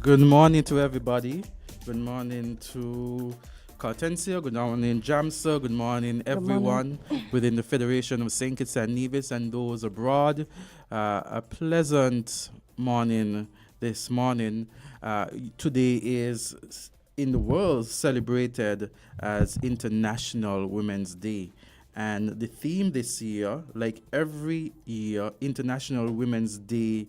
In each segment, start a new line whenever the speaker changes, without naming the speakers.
Good morning to everybody. Good morning to Kortensia. Good morning, Jamsa. Good morning, everyone within the Federation of St. Kitts and Nevis and those abroad. A pleasant morning this morning. Today is in the world celebrated as International Women's Day. And the theme this year, like every year, International Women's Day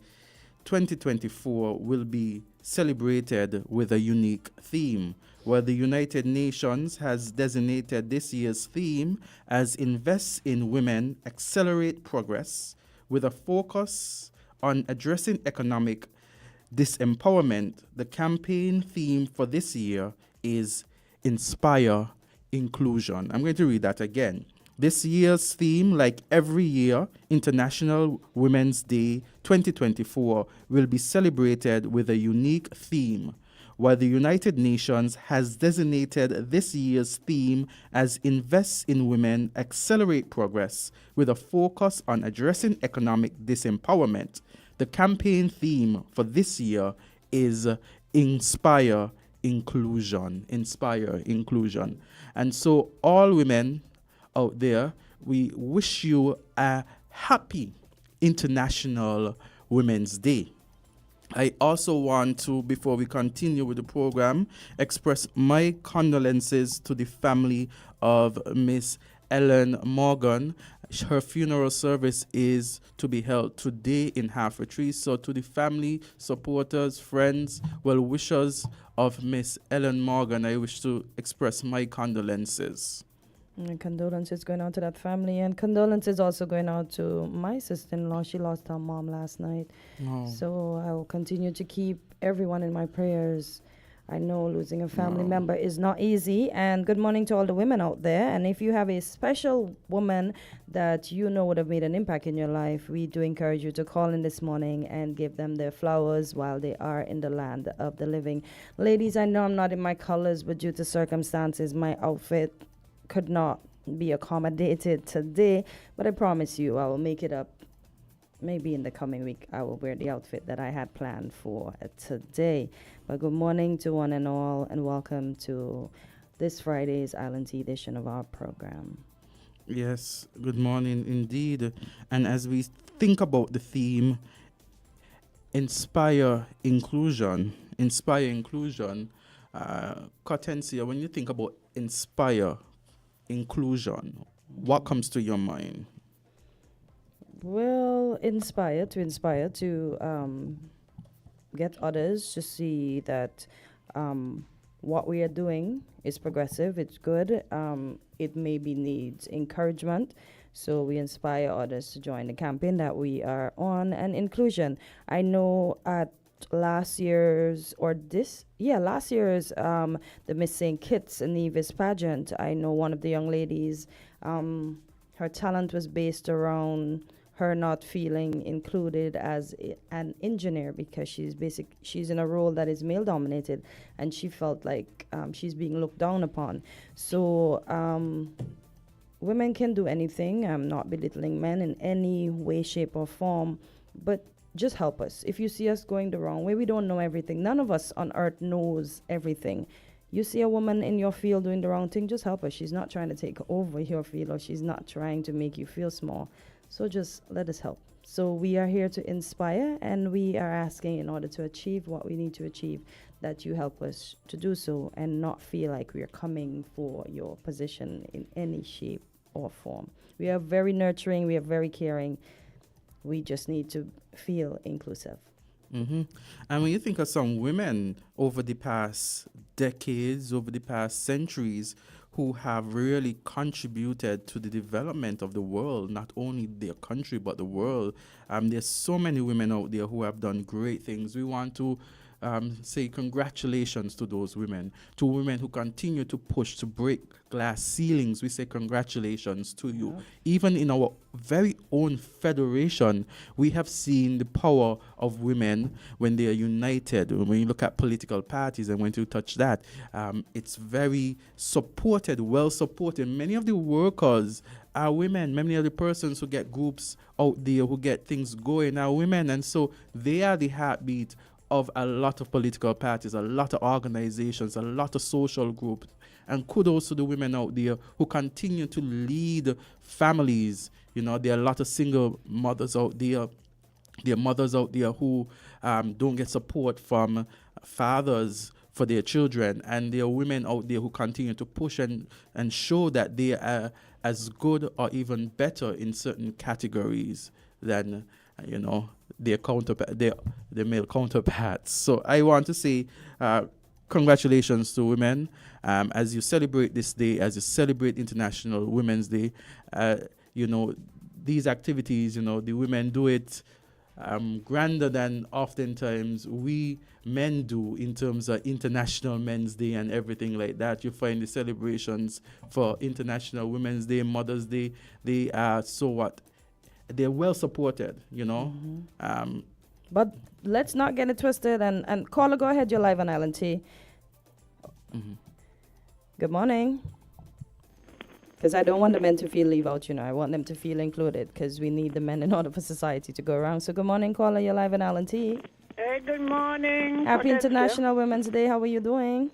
2024 will be celebrated with a unique theme, where the United Nations has designated this year's theme as Invest in Women, Accelerate Progress, with a focus on addressing economic disempowerment. The campaign theme for this year is Inspire Inclusion. I'm going to read that again. This year's theme, like every year, International Women's Day 2024, will be celebrated with a unique theme, while the United Nations has designated this year's theme as Invest in Women, Accelerate Progress, with a focus on addressing economic disempowerment. The campaign theme for this year is Inspire Inclusion. Inspire Inclusion. And so all women out there, we wish you a happy International Women's Day. I also want to, before we continue with the program, express my condolences to the family of Miss Ellen Morgan. Her funeral service is to be held today in Half-a-Tree. So to the family, supporters, friends, well-wishers of Miss Ellen Morgan, I wish to express my condolences.
And condolences going out to that family, and condolences also going out to my sister-in-law. She lost her mom last night.
Oh.
So I will continue to keep everyone in my prayers. I know losing a family member is not easy. And good morning to all the women out there. And if you have a special woman that you know would have made an impact in your life, we do encourage you to call in this morning and give them their flowers while they are in the land of the living. Ladies, I know I'm not in my colors, but due to circumstances, my outfit could not be accommodated today, but I promise you I will make it up. Maybe in the coming week I will wear the outfit that I had planned for today. But good morning to one and all, and welcome to this Friday's Island Tea edition of our program.
Yes, good morning indeed. And as we think about the theme, Inspire Inclusion, Kortensia, when you think about Inspire Inclusion, what comes to your mind?
Well, inspire to get others to see that what we are doing is progressive, it's good, it maybe needs encouragement. So we inspire others to join the campaign that we are on. And inclusion, I know at last year's the Missing Kitts and Nevis pageant, I know one of the young ladies, her talent was based around her not feeling included as an engineer because she's in a role that is male dominated, and she felt like she's being looked down upon. So women can do anything. I'm not belittling men in any way, shape, or form, but just help us. If you see us going the wrong way, we don't know everything. None of us on earth knows everything. You see a woman in your field doing the wrong thing, just help her. She's not trying to take over your field, or she's not trying to make you feel small. So just let us help. So we are here to inspire, and we are asking, in order to achieve what we need to achieve, that you help us to do so and not feel like we are coming for your position in any shape or form. We are very nurturing, we are very caring. We just need to feel inclusive.
Mm-hmm. And when you think of some women over the past decades, over the past centuries, who have really contributed to the development of the world, not only their country, but the world, there's so many women out there who have done great things. We want to say congratulations to those women, to women who continue to push to break glass ceilings. We say congratulations to you. Even in our very own federation, we have seen the power of women when they are united. When you look at political parties and when you touch that, it's very supported, well supported. Many of the workers are women. Many of the persons who get groups out there, who get things going, are women. And so they are the heartbeat of a lot of political parties, a lot of organizations, a lot of social groups. And kudos to the women out there who continue to lead families. There are a lot of single mothers out there. There are mothers out there who don't get support from fathers for their children. And there are women out there who continue to push and show that they are as good or even better in certain categories than, their male counterparts. So I want to say congratulations to women as you celebrate this day, as you celebrate International Women's Day. These activities, the women do it grander than oftentimes we men do in terms of International Men's Day and everything like that. You find the celebrations for International Women's Day, Mother's Day, they are they're well supported,
But let's not get it twisted. And caller, go ahead. You're live on LNT. Good morning. Because I don't want the men to feel leave out, I want them to feel included because we need the men in order for society to go around. So good morning, caller. You're live on LNT.
Hey, good morning.
Happy International Women's Day. How are you doing?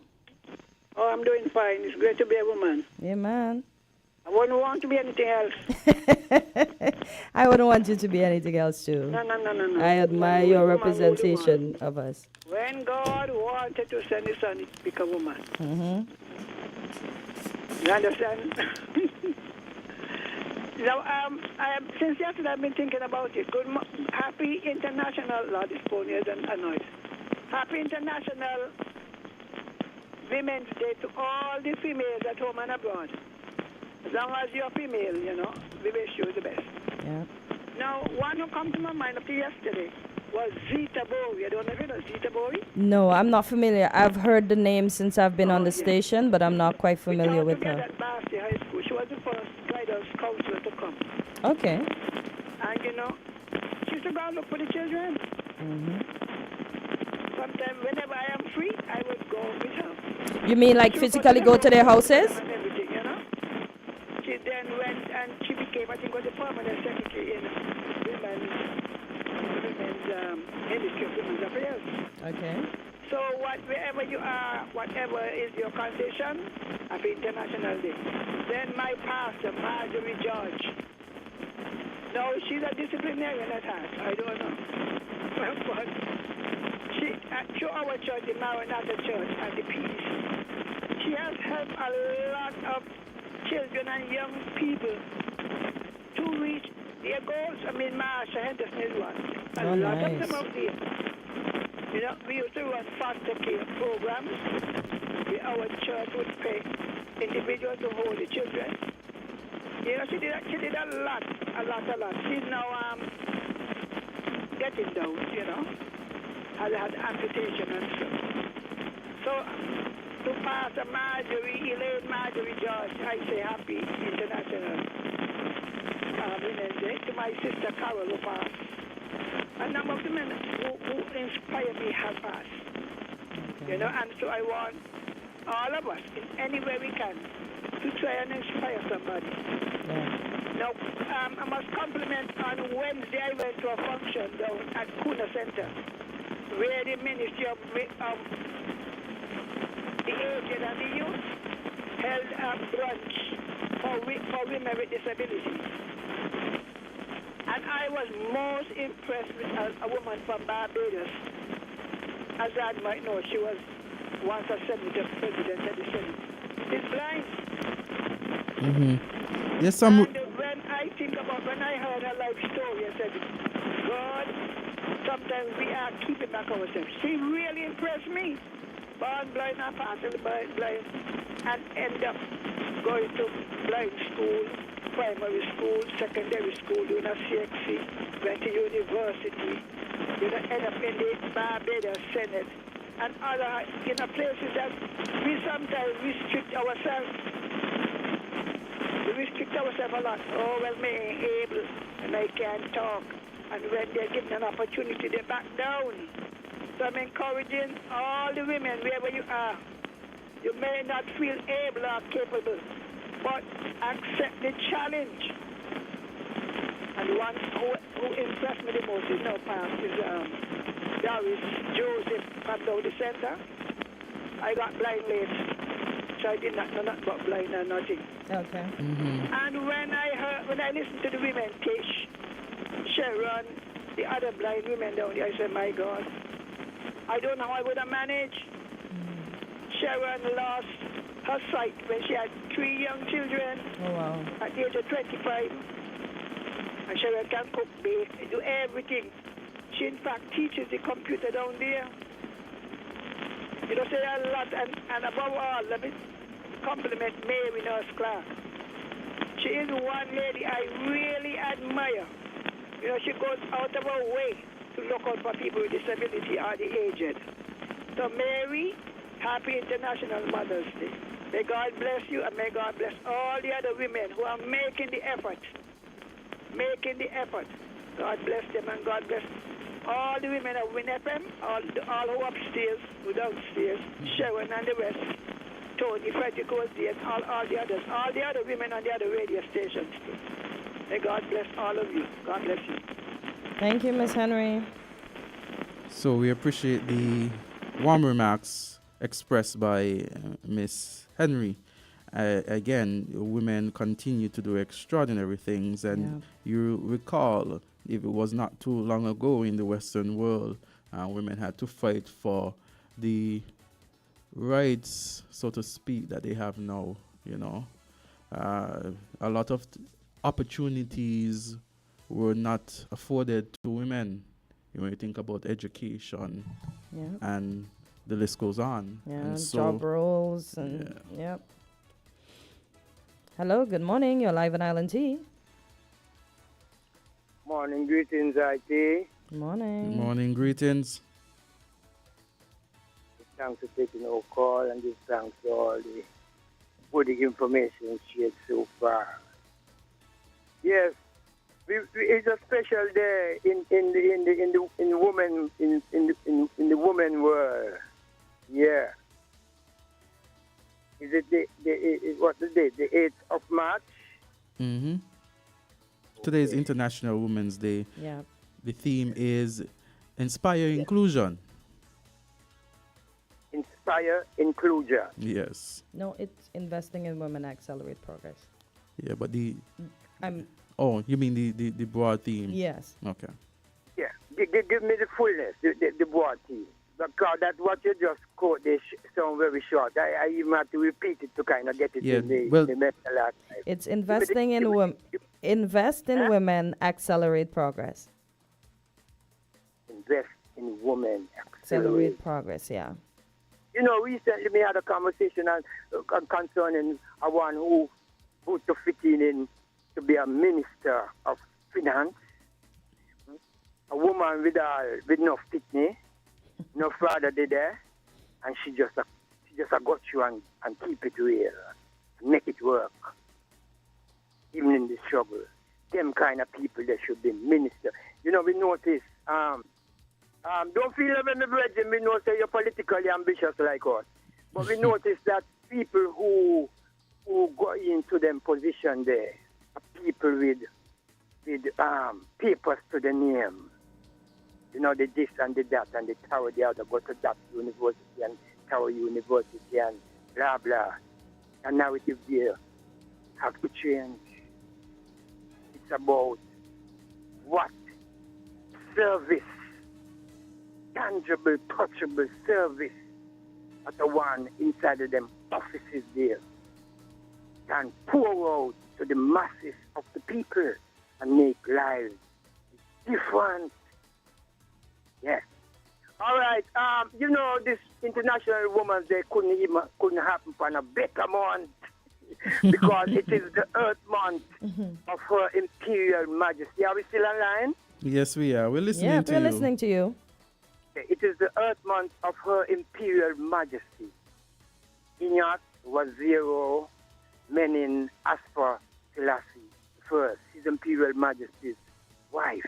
Oh, I'm doing fine. It's great to be a woman.
Yeah, man.
I wouldn't want to be anything else.
I wouldn't want you to be anything else, too.
No.
I admire your representation of us.
When God wanted to send his son, he picked a woman. You understand? Since yesterday, I've been thinking about it. Happy International, Lord, this phone is annoyed. Happy International Women's Day to all the females at home and abroad. As long as you're female, we wish you the best.
Yeah.
Now, one who come to my mind up to yesterday was Zita Bowie. I don't know if you know Zita Bowie.
No, I'm not familiar. I've heard the name since I've been on the station, but I'm not quite familiar with her.
At Barnsley High School. She was the first guidance counselor to come.
Okay.
And, she used to go and look for the children. Sometimes, whenever I am free, I would go with her.
You mean like physically go to their houses?
And everything, She then went and she became, I think, was the permanent secretary in women's Ministry of Women's Affairs.
Okay.
So wherever you are, whatever is your condition, Happy International Day. Then my pastor, Marjorie George. No, she's a disciplinarian at heart. I don't know. But she, through our church, the Maranatha Church and the Peace, she has helped a lot of children and young people to reach their goals. I mean, Marsha Henderson is one. A lot of them out there. We used to run foster care programs. Our church would pay individuals to hold the children. She did a lot. She's now getting down, Has had amputation and stuff. So, to Pastor Elaine Marjorie George, I say Happy International Women's Day. To my sister Carol who passed. A number of the men who inspire me have passed. And so I want all of us, in any way we can, to try and inspire somebody. Now, I must compliment on Wednesday I went to a function down at Kuna Center, where the Ministry of the Aged and the Youth held a brunch for women with disabilities. And I was most impressed with a woman from Barbados. Azard might know, she was once a senator, president of the Senate. She's blind.
Yes,
and when I heard her life story, I said, God, sometimes we are keeping back ourselves. She really impressed me. Born blind and partially blind, and end up going to blind school, primary school, secondary school, doing a CXC, went to university, end up in the Barbados Senate, and other places that we sometimes restrict ourselves. We restrict ourselves a lot. Oh, well, me ain't able, and I can't talk. And when they're given an opportunity, they back down. So I'm encouraging all the women, wherever you are. You may not feel able or capable, but accept the challenge. And the one who impressed me the most is now past is Doris Joseph from down the center. I got blind late, so I did not know nothing but blind and nothing.
Okay.
And when I listened to the women, Tish, Sharon, the other blind women down there, I said, my God, I don't know how I would have managed. Sharon lost her sight when she had 3 young children at the age of 25. And Sharon can cook, bake, do everything. She, in fact, teaches the computer down there. You know, say a lot. And above all, let me compliment Mary Nurse Clark. She is one lady I really admire. You know, she goes out of her way to look out for people with disability or the aged. So, Mary, happy International Mother's Day. May God bless you, and may God bless all the other women who are making the effort. Making the effort. God bless them, and God bless all the women of WINNFM, all who upstairs, who downstairs, Sharon and the rest, Tony, Frederick was there, and all the others, all the other women on the other radio stations too. May God bless all of you. God bless you.
Thank you, Miss Henry.
So we appreciate the warm remarks expressed by Miss Henry. Again, women continue to do extraordinary things, and you recall, if it was not too long ago in the Western world, women had to fight for the rights, so to speak, that they have now. You know, a lot of opportunities were not afforded to women. When you think about education, and the list goes on.
And so, job roles and Hello, good morning. You're live on Island T.
Morning, greetings, IT.
Morning.
Good morning, greetings.
Thanks for taking our call, and just thanks for all the good information shared so far. Yes, it's a special day in the woman world. Yeah. Is it what's the date? The 8th of March?
Mm-hmm. Today is International Women's Day.
Yeah.
The theme is Inspire Inclusion.
Inspire Inclusion.
Yes.
No, it's Investing in Women Accelerate Progress.
Yeah, but the...
Oh,
you mean the broad theme?
Yes.
Okay.
Yeah. Give me the fullness, the broad theme. Because that what you just quote, they sound very short. I even have to repeat it to kind of get it in the mental archive.
It's investing in women. Invest in women, accelerate progress.
Invest in women,
accelerate progress. Yeah.
You know, recently we had a conversation concerning one who to fit in to be a minister of finance, a woman with no fitness. No father did there, and she just got you and keep it real, make it work, even in the struggle. Them kind of people that should be minister. You know, we notice. Don't feel when the brethren, we know say you're politically ambitious like us, but we notice that people who go into them position there are people with papers to the name. You know, the this and the that and the tower, the other, go to that university and tower university and blah, blah. And narrative there have to change. It's about what service, tangible, touchable service at the one inside of them offices there can pour out to the masses of the people and make lives different. Yes. All right. You know, this International Women's Day couldn't happen on a better month because it is the Earth Month of Her Imperial Majesty. Are we still online?
Yes, we are. We're listening to you.
Yeah, we're listening to you.
It is the Earth Month of Her Imperial Majesty. Inyat Waziro Menin Asper Selassie first, His Imperial Majesty's wife.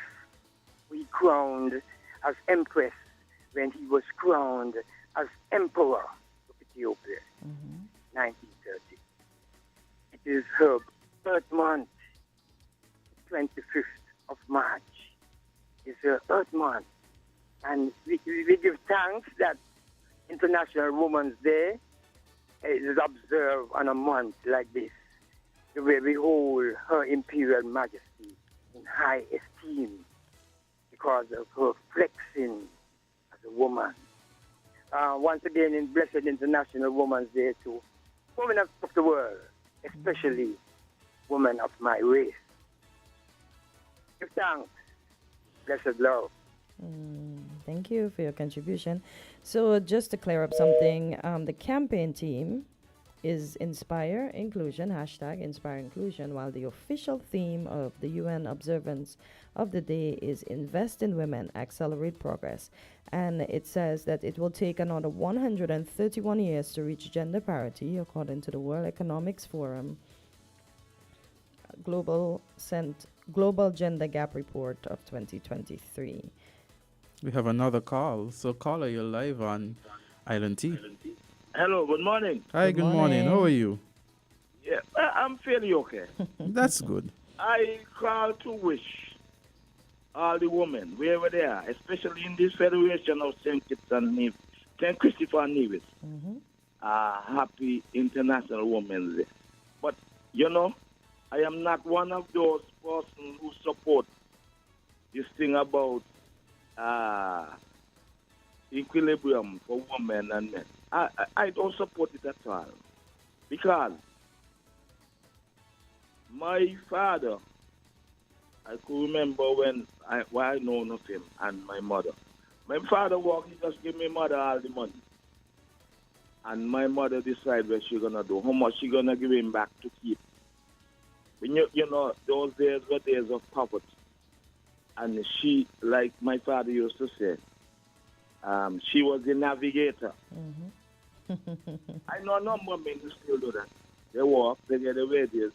We crowned as Empress when he was crowned as Emperor of Ethiopia, 1930. It is her birth month, 25th of March. It's her birth month. And we give thanks that International Women's Day is observed on a month like this, the way we hold Her Imperial Majesty in high esteem because of her flexing as a woman. Once again, in Blessed International Women's Day to women of the world, especially women of my race. Give thanks. Blessed love.
Thank you for your contribution. So, just to clear up something, the campaign team is Inspire Inclusion, hashtag Inspire Inclusion, while the official theme of the UN observance of the day is Invest in Women, Accelerate Progress. And it says that it will take another 131 years to reach gender parity, according to the World Economics Forum Global Gender Gap Report of 2023.
We have another call. So, caller, you're live on Island T.
Hello, good morning.
Hi, good morning. How are you?
Yeah, I'm fairly okay.
That's good.
I call to wish all the women, wherever they are, especially in this Federation of St. Kitts and Nevis, St. Christopher and Nevis, happy International Women's Day. But, you know, I am not one of those persons who support this thing about equilibrium for women and men. I don't support it at all. Because my father, I could remember when I know of him and my mother. My father worked, he just give my mother all the money. And my mother decide what she's going to do, how much she's going to give him back to keep. When you know, those days were days of poverty. And she, like my father used to say, she was the navigator. I know a number of men who still do that. They work, they get the wages,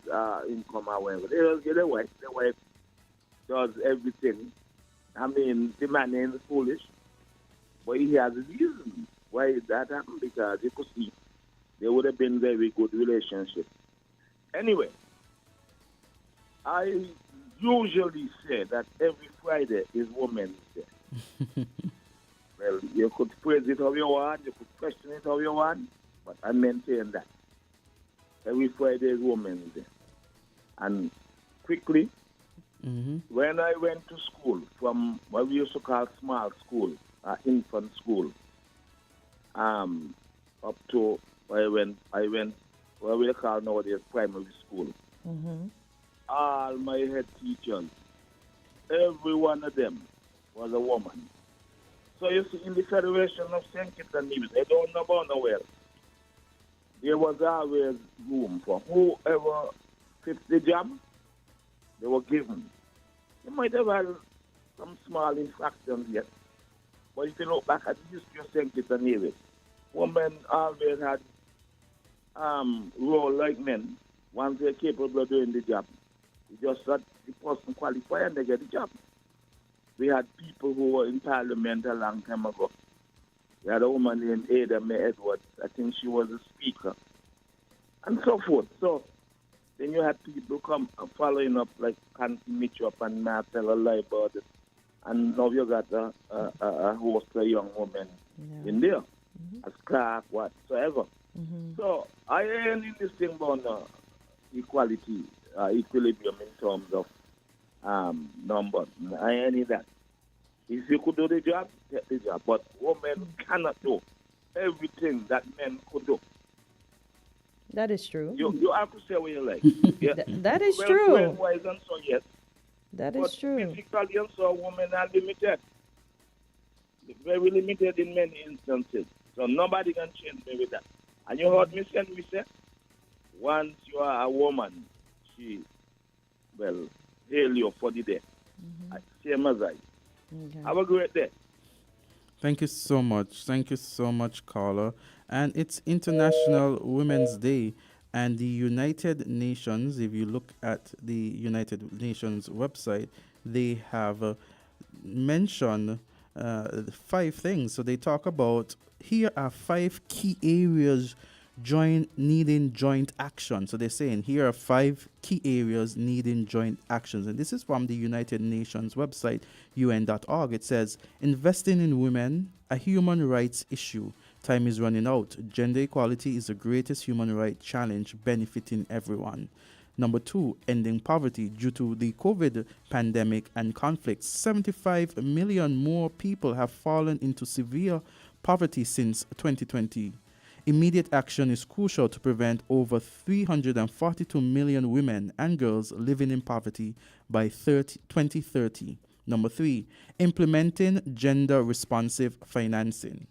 income, or whatever. They just get the wife. The wife does everything. I mean, the man is foolish, but he has a reason why that happened, because you could see there would have been very good relationship. Anyway, I usually say that every Friday is Women's Day. Well, you could praise it how you want, you could question it how you want, but I maintain that. Every Friday is Women's Day. And quickly, when I went to school, from what we used to call small school, infant school, up to I went what we call nowadays primary school. All my head teachers, every one of them was a woman. So you see, in the Federation of St. Kitts and Nevis, I don't know about nowhere, there was always room for whoever fits the job, they were given. You might have had some small infractions yet, but if you look back at the history of St. Kitts and Nevis, women always had role like men. Once they're capable of doing the job, it's just that the person qualified and they get the job. We had people who were in Parliament a long time ago. We had a woman named Ada May Edwards. I think she was a speaker. And so forth. So then you had people come following up like Carty Mitchell and Marcella Liebert. And now you got a host of young women in there. As Clark, whatsoever. So I ain't in this thing about equality, equilibrium in terms of numbers. I ain't in that. If you could do the job, get the job. But women cannot do everything that men could do.
That is true.
You have to say what you like. Yeah.
That is true.
Well-wise and so, yes.
That
but
is true.
Physically and so, women are limited. Very limited in many instances. So nobody can change me with that. And you heard me say, once you are a woman, she will hail you for the day. Same as I.
Okay.
Have a great day.
Thank you so much. Thank you so much, caller. And it's International Women's Day. And the United Nations, if you look at the United Nations website, they have mentioned 5 things. So they talk about, here are 5 key areas needing joint action. So they're saying here are 5 key areas needing joint actions. And this is from the United Nations website, un.org. It says, investing in women, a human rights issue. Time is running out. Gender equality is the greatest human rights challenge benefiting everyone. Number 2, ending poverty. Due to the COVID pandemic and conflicts, 75 million more people have fallen into severe poverty since 2020. Immediate action is crucial to prevent over 342 million women and girls living in poverty by 2030. Number 3, implementing gender-responsive financing.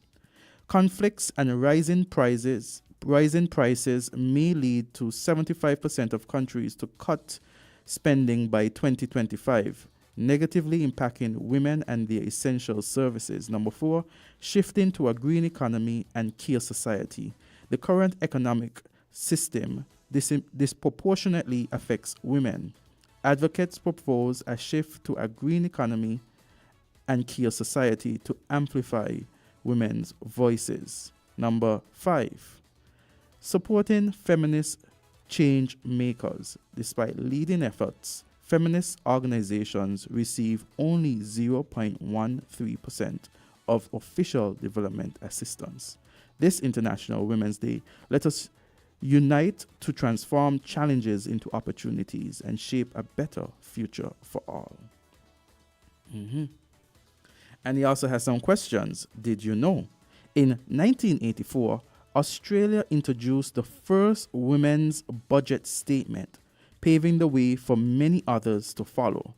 Conflicts and rising prices may lead to 75% of countries to cut spending by 2025, negatively impacting women and their essential services. Number 4, shifting to a green economy and care society. The current economic system disproportionately affects women. Advocates propose a shift to a green economy and care society to amplify women's voices. Number 5, supporting feminist change makers. Despite leading efforts, feminist organizations receive only 0.13% of official development assistance. This International Women's Day, let us unite to transform challenges into opportunities and shape a better future for all. And he also has some questions. Did you know? In 1984, Australia introduced the first women's budget statement, paving the way for many others to follow.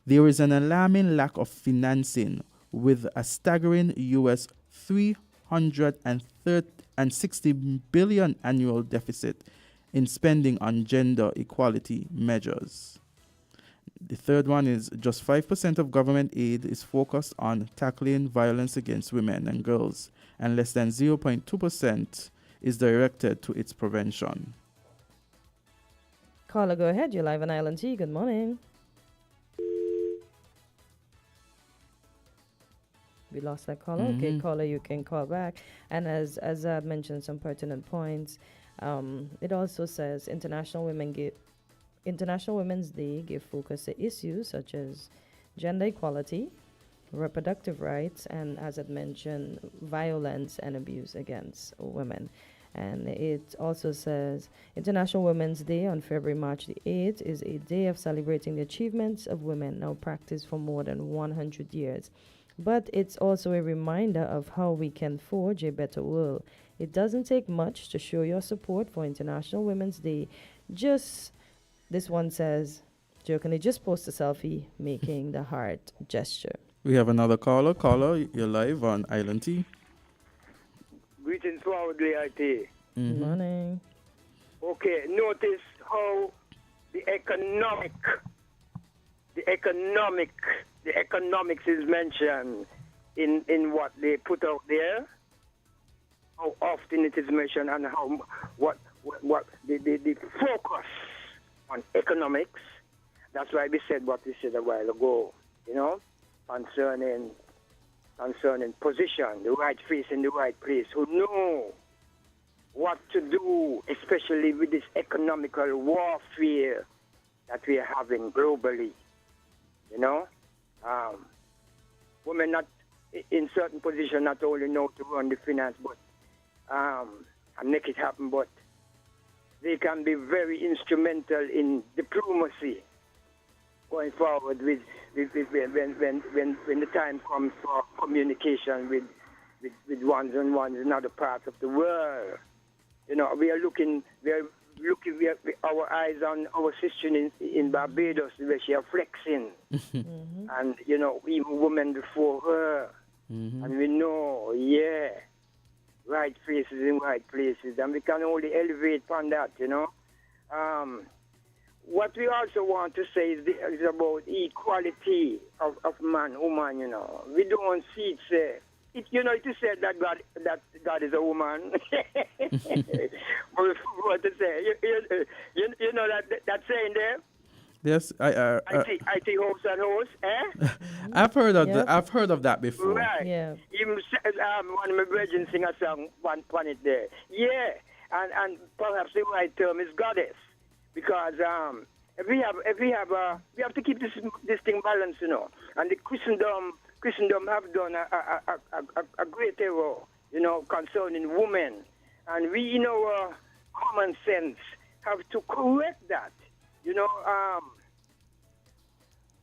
There is an alarming lack of financing, with a staggering US $360 billion annual deficit in spending on gender equality measures. The third one is just 5% of government aid is focused on tackling violence against women and girls, and less than 0.2% is directed to its prevention.
Caller, go ahead. You're live on Island T. Good morning. We lost that caller. Okay, caller, you can call back. And as Azard mentioned some pertinent points, it also says International Women's Day give focus to issues such as gender equality, reproductive rights, and as I'd mentioned, violence and abuse against women. And it also says International Women's Day on March the 8th is a day of celebrating the achievements of women now practiced for more than 100 years. But it's also a reminder of how we can forge a better world. It doesn't take much to show your support for International Women's Day. Just, this one says, jokingly, just post a selfie making the heart gesture.
We have another caller. Caller, you're live on Island T.
Greetings to our DIT.
Good morning.
Okay, notice how the economics is mentioned in what they put out there. How often it is mentioned, and how what the focus on economics. That's why we said what we said a while ago. You know, concerning position, the right face in the right place, who know what to do, especially with this economical warfare that we are having globally. You know, women not in certain position not only know to run the finance, but and make it happen, but they can be very instrumental in diplomacy going forward with when the time comes for communication with ones and ones in other parts of the world. You know, we are looking our eyes on our sister in Barbados, where she are flexing, and you know, even women before her, and we know, right faces in right places, and we can only elevate on that, you know. What we also want to say is about equality of man, woman, you know. We don't see it say. You know, it is said that God is a woman. But what to say? You know that saying there?
Yes,
I think host and host, eh?
I've heard of that before.
Right.
Yeah.
Even one of my brethren sing a song on it there. Yeah. and perhaps the right term is goddess, because we have to keep this thing balanced, And the Christendom have done a great error, concerning women, and we, in our common sense, have to correct that.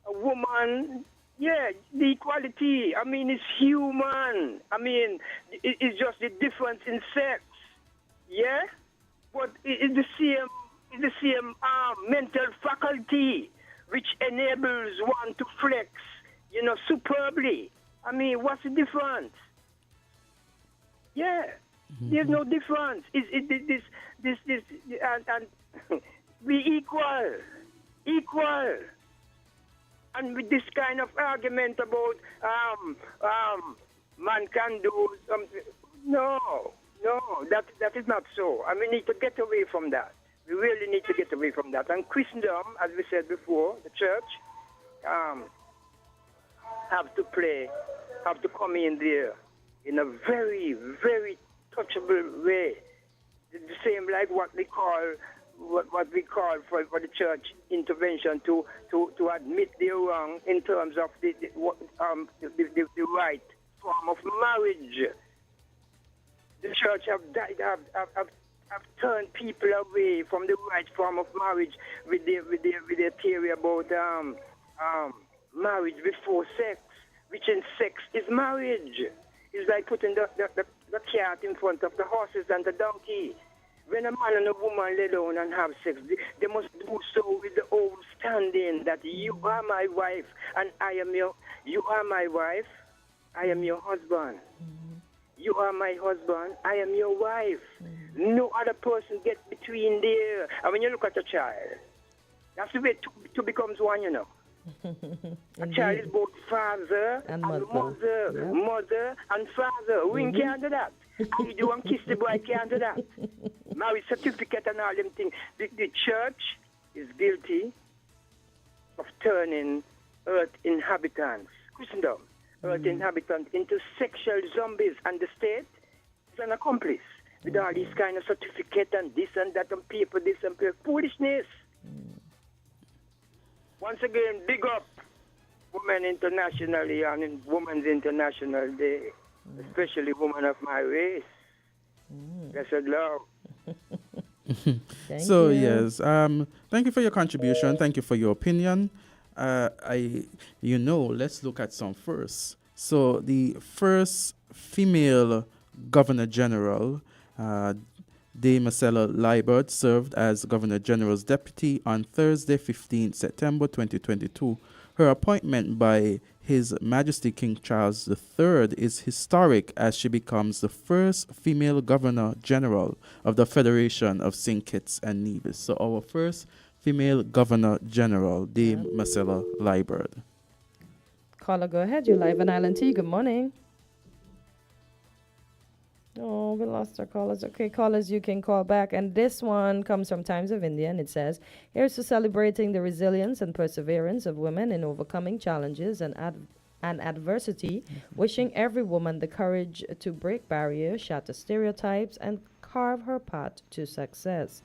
A woman, the equality. I mean, it's human. I mean, it's just the difference in sex. Yeah, but it's the same mental faculty which enables one to flex, superbly. I mean, what's the difference? Yeah, there's no difference. This and we equal. And with this kind of argument about man can do something, no, that is not so. And we need to get away from that. We really need to get away from that. And Christendom, as we said before, the church, have to come in there in a very, very touchable way. The same like what we call for the church intervention to admit their wrong in terms of the right form of marriage. The church have turned people away from the right form of marriage with their theory about marriage before sex, which in sex is marriage. It's like putting the cat in front of the horses and the donkey. When a man and a woman lay down and have sex, they must do so with the old standing that you are my wife and you are my wife, I am your husband. You are my husband, I am your wife. No other person gets between there. And when you look at a child, that's the way two becomes one, A child is both father and mother,
yep.
Mother and father. We can't do that. I do and kiss the boy, can't do that. Marriage certificate and all them things. The church is guilty of turning earth inhabitants, Christendom, earth inhabitants into sexual zombies, and the state is an accomplice with all these kind of certificate and this and that and paper, this and paper. Foolishness. Once again, big up Women Internationally and in Women's International Day, especially women of my race. Blessed love.
Thank you. Yes, thank you for your contribution. Thank you for your opinion. Let's look at some first. So the first female Governor General, Dame Marcella Liebert, served as Governor General's deputy on Thursday, 15 September 2022. Her appointment by His Majesty King Charles III is historic as she becomes the first female Governor General of the Federation of St. Kitts and Nevis. So our first female Governor General, Dame Marcella Liebert.
Caller, go ahead. You're live on Island T. Good morning. Oh, we lost our callers. Okay, callers, you can call back. And this one comes from Times of India, and it says, here's to celebrating the resilience and perseverance of women in overcoming challenges and adversity, wishing every woman the courage to break barriers, shatter stereotypes, and carve her path to success.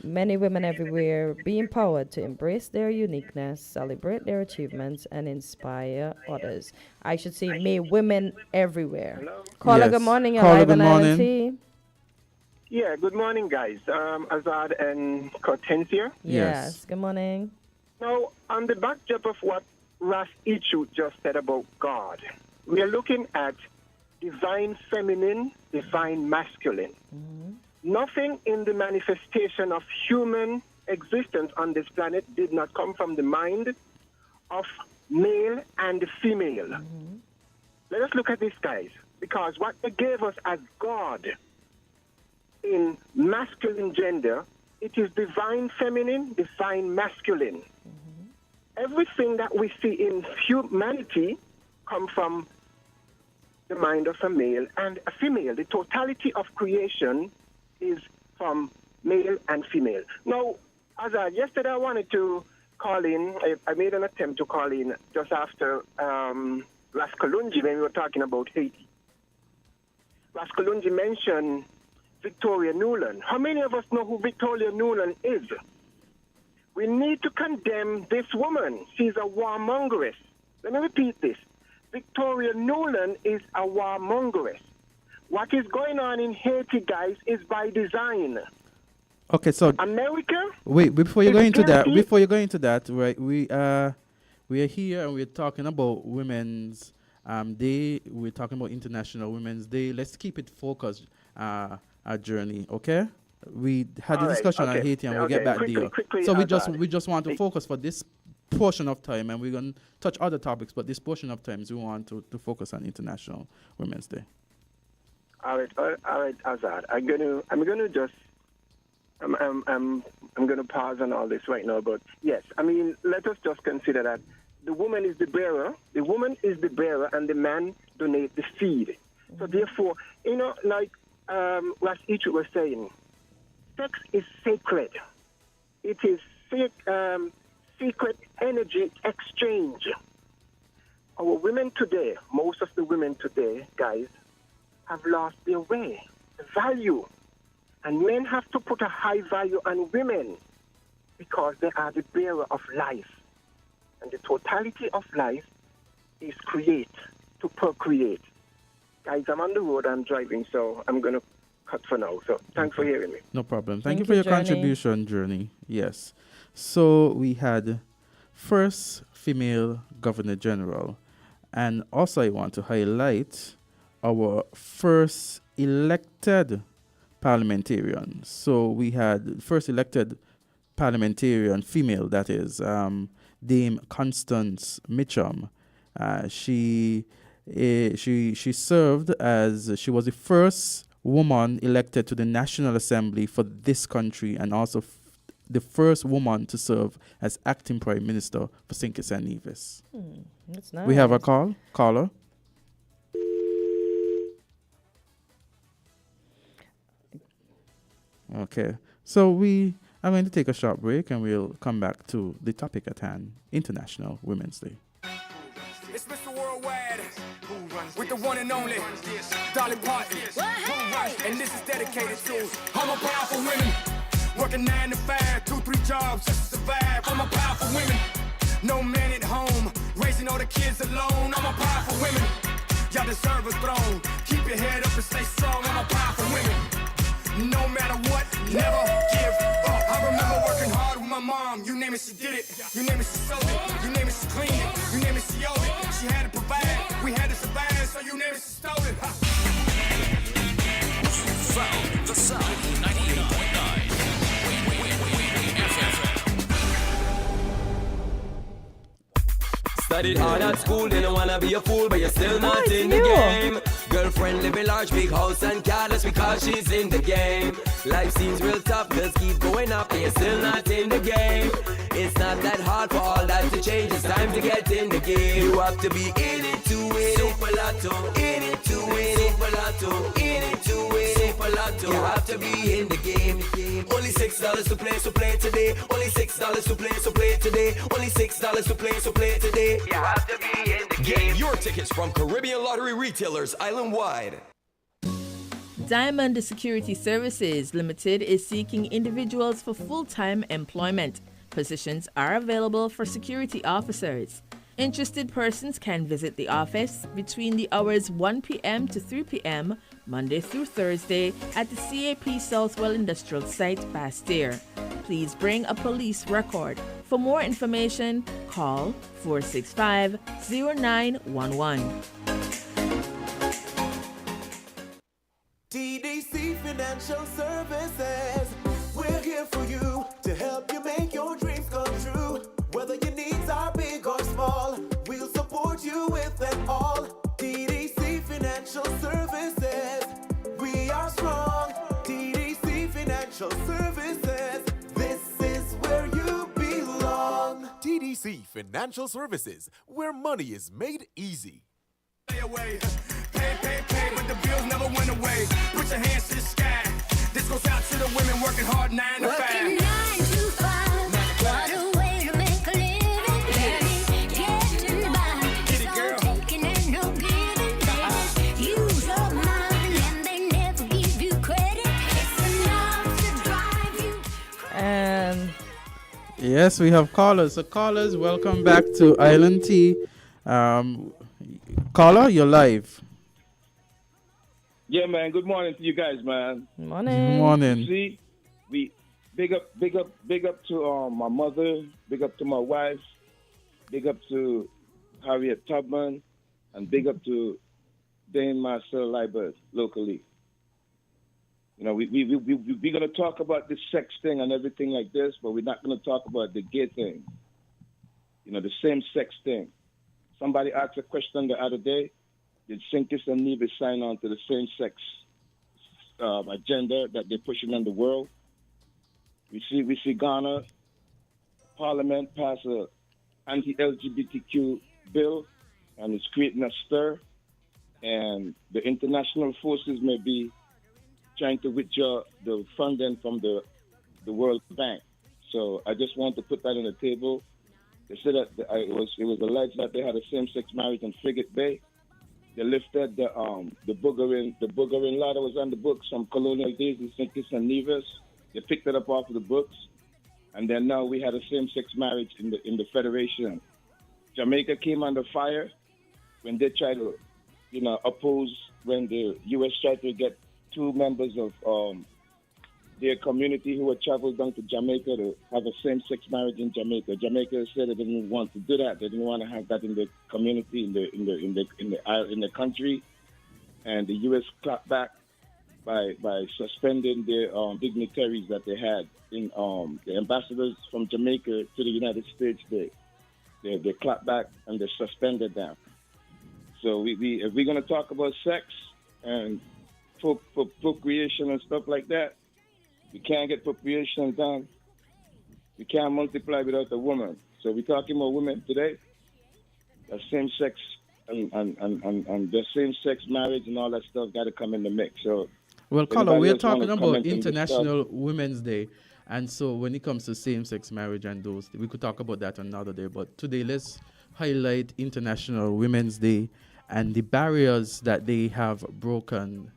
Many women everywhere be empowered to embrace their uniqueness, celebrate their achievements, and inspire others. I should say, may women everywhere.
Hello?
Caller,
Yes.
good morning. You're
Caller,
live
good
on
morning.
Island T.
Yeah, good morning, guys. Azard and Kortensia.
Yes, good morning.
Now, on the backdrop of what Ras Ichu just said about God, we are looking at divine feminine, divine masculine. Nothing in the manifestation of human existence on this planet did not come from the mind of male and female. Let us look at this, guys, because what they gave us as God in masculine gender, it is divine feminine, divine masculine. Everything that we see in humanity come from the mind of a male and a female. The totality of creation is from male and female. Now, yesterday I wanted to call in. I made an attempt to call in just after Raskolunji when we were talking about Haiti. Raskolunji mentioned Victoria Nuland. How many of us know who Victoria Nuland is? We need to condemn this woman. She's a warmongeress. Let me repeat this. Victoria Nuland is a warmongeress. What is going on in Haiti, guys, is by design.
Okay, so
America.
wait, before you
is
go into that,
guilty-
right? We are here and we're talking about Women's Day. We're talking about International Women's Day. Let's keep it focused. Our journey, okay? We had
All
a
right,
discussion on
okay,
Haiti and we'll
okay,
get back
quickly,
there.
quickly,
So we
Azard.
just want to focus for this portion of time, and we're going to touch other topics, but this portion of times we want to focus on International Women's Day.
All right, Azard. I'm gonna pause on all this right now. But yes, I mean, let us just consider that the woman is the bearer. The woman is the bearer, and the man donate the seed. So therefore, like Ras Ichu was saying, sex is sacred. It is secret energy exchange. Our women today, most of the women today, guys, have lost their way, the value. And men have to put a high value on women because they are the bearer of life. And the totality of life is to procreate. Guys, I'm on the road, I'm driving, so I'm going to cut for now. So thanks for hearing me.
No problem.
Thank
Thank you for
you,
your
Journey.
contribution, Journey. Yes. So we had first female Governor General, and also I want to highlight our first elected parliamentarian. So we had first elected parliamentarian, female that is, Dame Constance Mitchum. She served as, she was the first woman elected to the National Assembly for this country, and also the first woman to serve as acting Prime Minister for St. Kitts and Nevis.
That's nice.
We have a caller. Okay, so we are going to take a short break and we'll come back to the topic at hand, International Women's Day.
It's Mr. Worldwide with the one and only Dolly Parton. And this is dedicated to all my powerful women. Working 9 to 5, 2, 3 jobs just to survive. All my powerful women. No man at home, raising all the kids alone. All my powerful women. Y'all deserve a throne. Keep your head up and stay strong. All my powerful women. No matter what, never give up. I remember working hard with my mom. You name it, she did it. You name it, she sold it. You name it, she cleaned it. You name it, she owed it. She had to provide. We had to survive. So you name it, she stole it.
Found the sound 98.9.
Studied hard at school, they don't wanna be a fool, but you're still not in the
you.
game. Girlfriend live in large, big house and car, that's because she's in the game. Life seems real tough, bills keep going up, and you're still not in the game. It's not that hard for all that to change, it's time to get in the game. You have to be in it to win it, super lotto. In it to win it, super lotto. In it to win it, super lotto. You have to be in the game. Only $6 to play, so play today. Only $6 to play, so play today. Only $6 to play, so play today. You have to be in the game.
Get your tickets from Caribbean Lottery retailers island-wide.
Diamond Security Services Limited is seeking individuals for full-time employment. Positions are available for security officers. Interested persons can visit the office between the hours 1 p.m. to 3 p.m. Monday through Thursday at the CAP Southwell Industrial Site, Bastyr. Please bring a police record. For more information, call 465-0911.
TVC Financial Services. We're here for you to help you make your dreams come true. Whether your needs are big or small, we'll support you with them all. TDC Financial Services. We are strong. TDC Financial Services. This is where you belong.
TDC Financial Services, where money is made easy.
Pay away. Pay, but the bills never went away. Put your hands to the sky. This goes out to the women working hard 9 to 5.
Working 9 to 5. What a way to make a living, baby. Getting by.
Get it, girl.
No taking and no giving, baby. Use your mind and they never give you credit.
Yes, we have callers. So callers, welcome back to Island T. Um, Caller, you're live.
Yeah, man. Good morning to you guys, man.
Good
Good
morning.
You
morning.
see, we big up to my mother, big up to my wife, big up to Harriet Tubman, and big up to Dame Marcel Libert locally. You know, we're going to talk about the sex thing and everything like this, but we're not going to talk about the gay thing. You know, the same sex thing. Somebody asked a question the other day. Did Sinkis and Nevis sign on to the same sex agenda that they're pushing on the world? We see Ghana Parliament pass a anti-LGBTQ bill, and it's creating a stir. And the international forces may be trying to withdraw the funding from the World Bank. So I just want to put that on the table. They said that it was alleged that they had a same-sex marriage in Frigate Bay. They lifted the boogering law that was on the books from colonial days in Sinkis and Nevis. They picked it up off of the books, and then now we had a same-sex marriage in the Federation. Jamaica came under fire when they tried to, oppose when the U.S. tried to get two members of their community who had traveled down to Jamaica to have a same-sex marriage in Jamaica. Jamaica said they didn't want to do that. They didn't want to have that in the community in the country, and the U.S. clapped back by suspending their dignitaries that they had in the ambassadors from Jamaica to the United States. They clapped back and they suspended them. So if we're going to talk about sex and procreation and stuff like that, we can't get procreation done. We can't multiply without a woman. So we're talking about women today. The same sex and the same sex marriage and all that stuff got to come in the mix. So,
Well, caller, we're
else wanna
talking about
comment on this
International Women's Day. And so when it comes to same-sex marriage and those, we could talk about that another day. But today, let's highlight International Women's Day and the barriers that they have broken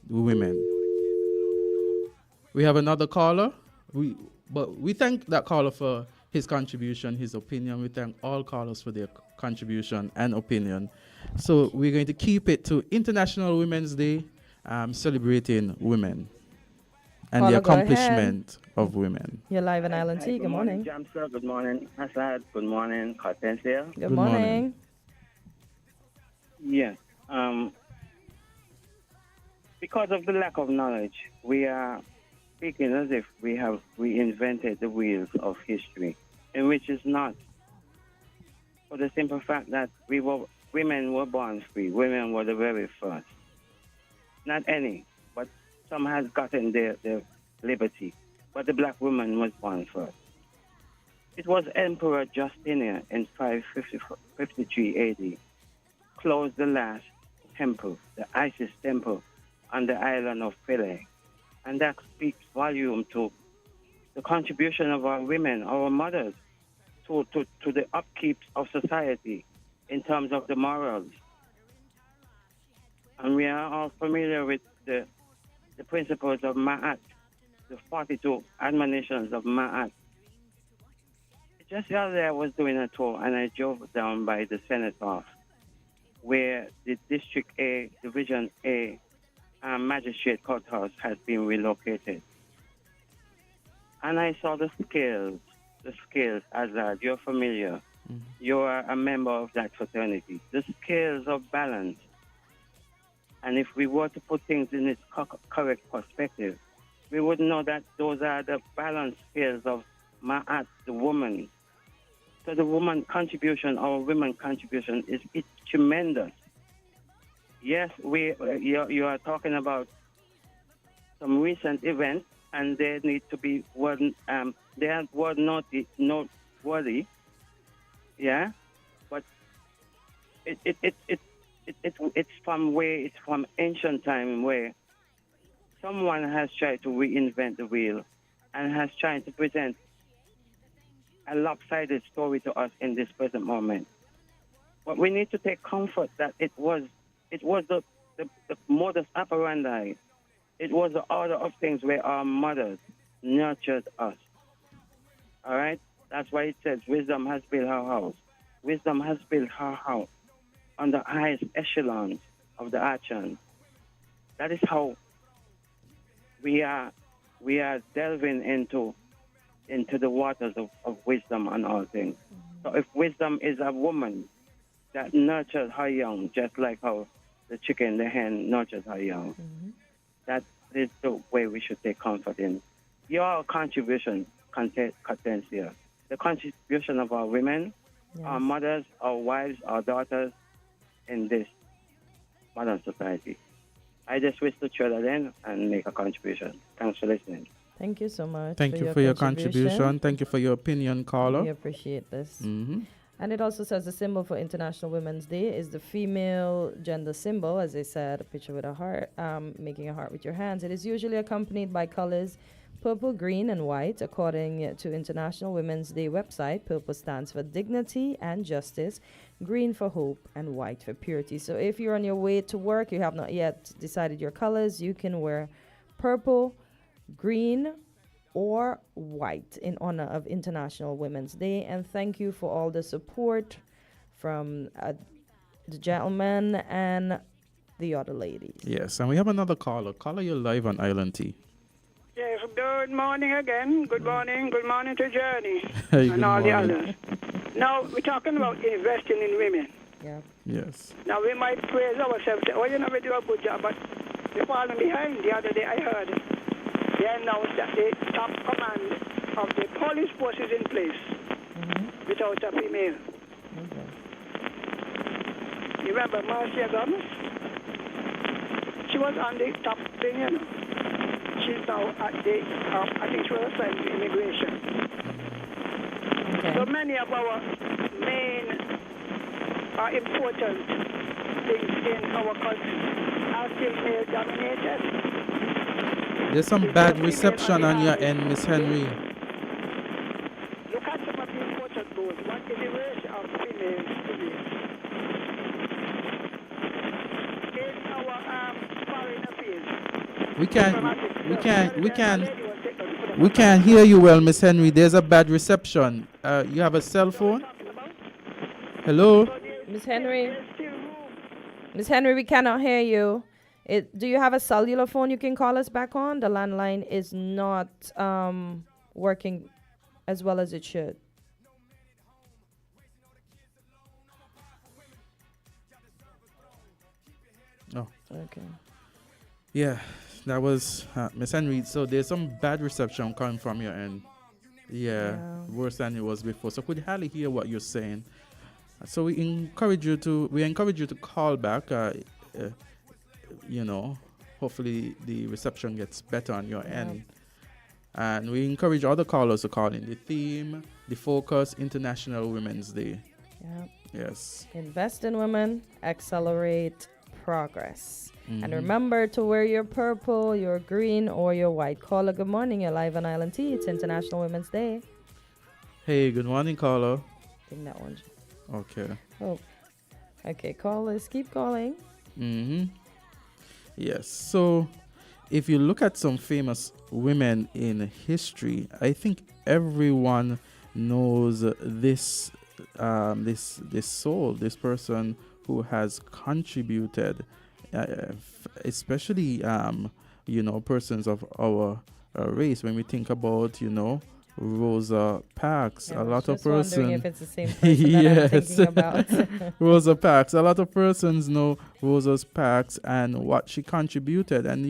women. We have another caller. We thank that caller for his contribution, his opinion. We thank all callers for their contribution and opinion. So we're going to keep it to International Women's Day, celebrating women and
Caller,
the
go ahead.
accomplishment of women.
You're live in Island T.
Hi,
Good morning.
Jamster. Good morning, Azard. Good morning, Kortensia.
Good morning.
Yes. Because of the lack of knowledge, we are speaking as if we have reinvented the wheels of history, in which is not. For the simple fact that women were born free. Women were the very first. Not any, but some has gotten their liberty. But the black woman was born first. It was Emperor Justinian in 553 AD closed the last temple, the Isis temple, on the island of Philae. And that speaks volume to the contribution of our women, our mothers, to the upkeep of society in terms of the morals. And we are all familiar with the principles of Ma'at, the 42 admonitions of Ma'at. Just the other day I was doing a tour and I drove down by the Senate Office, where the District A, Division A, Magistrate Courthouse has been relocated. And I saw the scales, Azard, you're familiar.
Mm-hmm.
You are a member of that fraternity. The scales of balance. And if we were to put things in its correct perspective, we would know that those are the balance scales of Ma'at, the woman. So the woman contribution, our women contribution, is tremendous. Yes, you are talking about some recent events, and they need to be they are noteworthy. Yeah, but it's from ancient time where someone has tried to reinvent the wheel and has tried to present a lopsided story to us in this present moment. But we need to take comfort that it was the modus operandi. It was the order of things where our mothers nurtured us. All right? That's why it says wisdom has built her house. Wisdom has built her house on the highest echelons of the action. That is how we are delving into the waters of wisdom and all things. So if wisdom is a woman that nurtures her young, just like how the chicken, the hen nurtures her young, that is the way we should take comfort in. Your contribution, Kortensia, the contribution of our women, our mothers, our wives, our daughters in this modern society. I just wish to throw that in and make a contribution. Thanks for listening.
Thank you so much.
Thank you for your contribution. Thank you for your opinion, caller.
We appreciate this. And it also says the symbol for International Women's Day is the female gender symbol, as I said, a picture with a heart, making a heart with your hands. It is usually accompanied by colors purple, green, and white. According to International Women's Day website, purple stands for dignity and justice, green for hope, and white for purity. So if you're on your way to work, you have not yet decided your colors, you can wear purple, green, or white in honor of International Women's Day. And thank you for all the support from the gentlemen and the other ladies.
Yes, and we have another caller. Caller, you're live on Island T.
Yes, good morning again. Good morning to Journey
Hey,
and
good
all the
morning.
others. Now, we're talking about investing in women.
Yeah.
Yes.
Now, we might praise ourselves, say, oh, you know, we do a good job, but we're falling behind. The other day I heard they announced that the top command of the police force is in place without a female. You remember Marcia Gumbs? She was on the top thing, you know. She's now at the, I think she was assigned to immigration. So many of our main important things in our country are still male dominated.
There's some bad reception on your end, Miss Henry.
Look at some of the important goals. What is the ratio of females to males? In our foreign affairs.
We can't hear you well, Miss Henry. There's a bad reception. You have a cell phone? Hello?
Miss Henry? Miss Henry, we cannot hear you. Do you have a cellular phone you can call us back on? The landline is not working as well as it should.
Oh.
Okay.
Yeah, that was Miss Henry. So there's some bad reception coming from your end. Yeah, worse than it was before. So could hardly hear what you're saying. So we encourage you to call back. You know, hopefully the reception gets better on your end. And we encourage other callers to call in. The theme, the focus, International Women's Day.
Yeah.
Yes.
Invest in women, accelerate progress. And remember to wear your purple, your green, or your white. Caller, good morning. You're live on Island T. It's International Women's Day.
Hey, good morning, caller.
I think that one.
Okay.
Oh. Okay, callers, keep calling.
Yes. So if you look at some famous women in history, I think everyone knows this soul, this person who has contributed, especially persons of our race. When we think about Rosa Parks, a lot of persons.
Wondering if it's the same person that I'm thinking about.
Rosa Parks. A lot of persons know Rosa Parks and what she contributed, and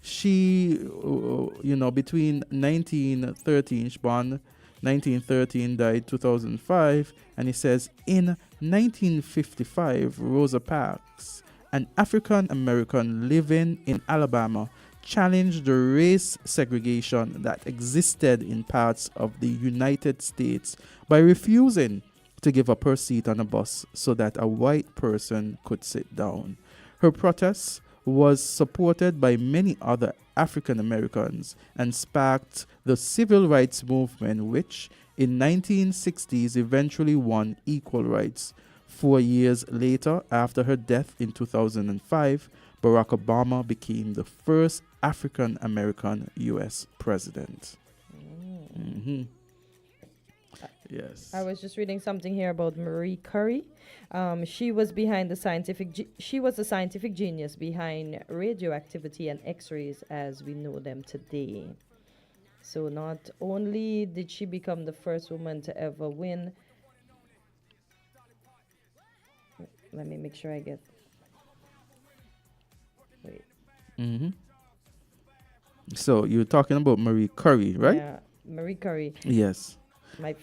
she, between 1913, she born 1913, died 2005, and it says in 1955, Rosa Parks, an African American living in Alabama, challenged the race segregation that existed in parts of the United States by refusing to give up her seat on a bus so that a white person could sit down. Her protest was supported by many other African Americans and sparked the civil rights movement, which in 1960s eventually won equal rights. 4 years later, after her death in 2005, Barack Obama became the first African American U.S. president. Yes.
I was just reading something here about Marie Curie. She was behind the she was the scientific genius behind radioactivity and X-rays as we know them today. So not only did she become the first woman to ever win. Let me make sure I get. Wait.
Mm-hmm. So you're talking about Marie Curie, right?
Yeah, Marie Curie.
Yes.
My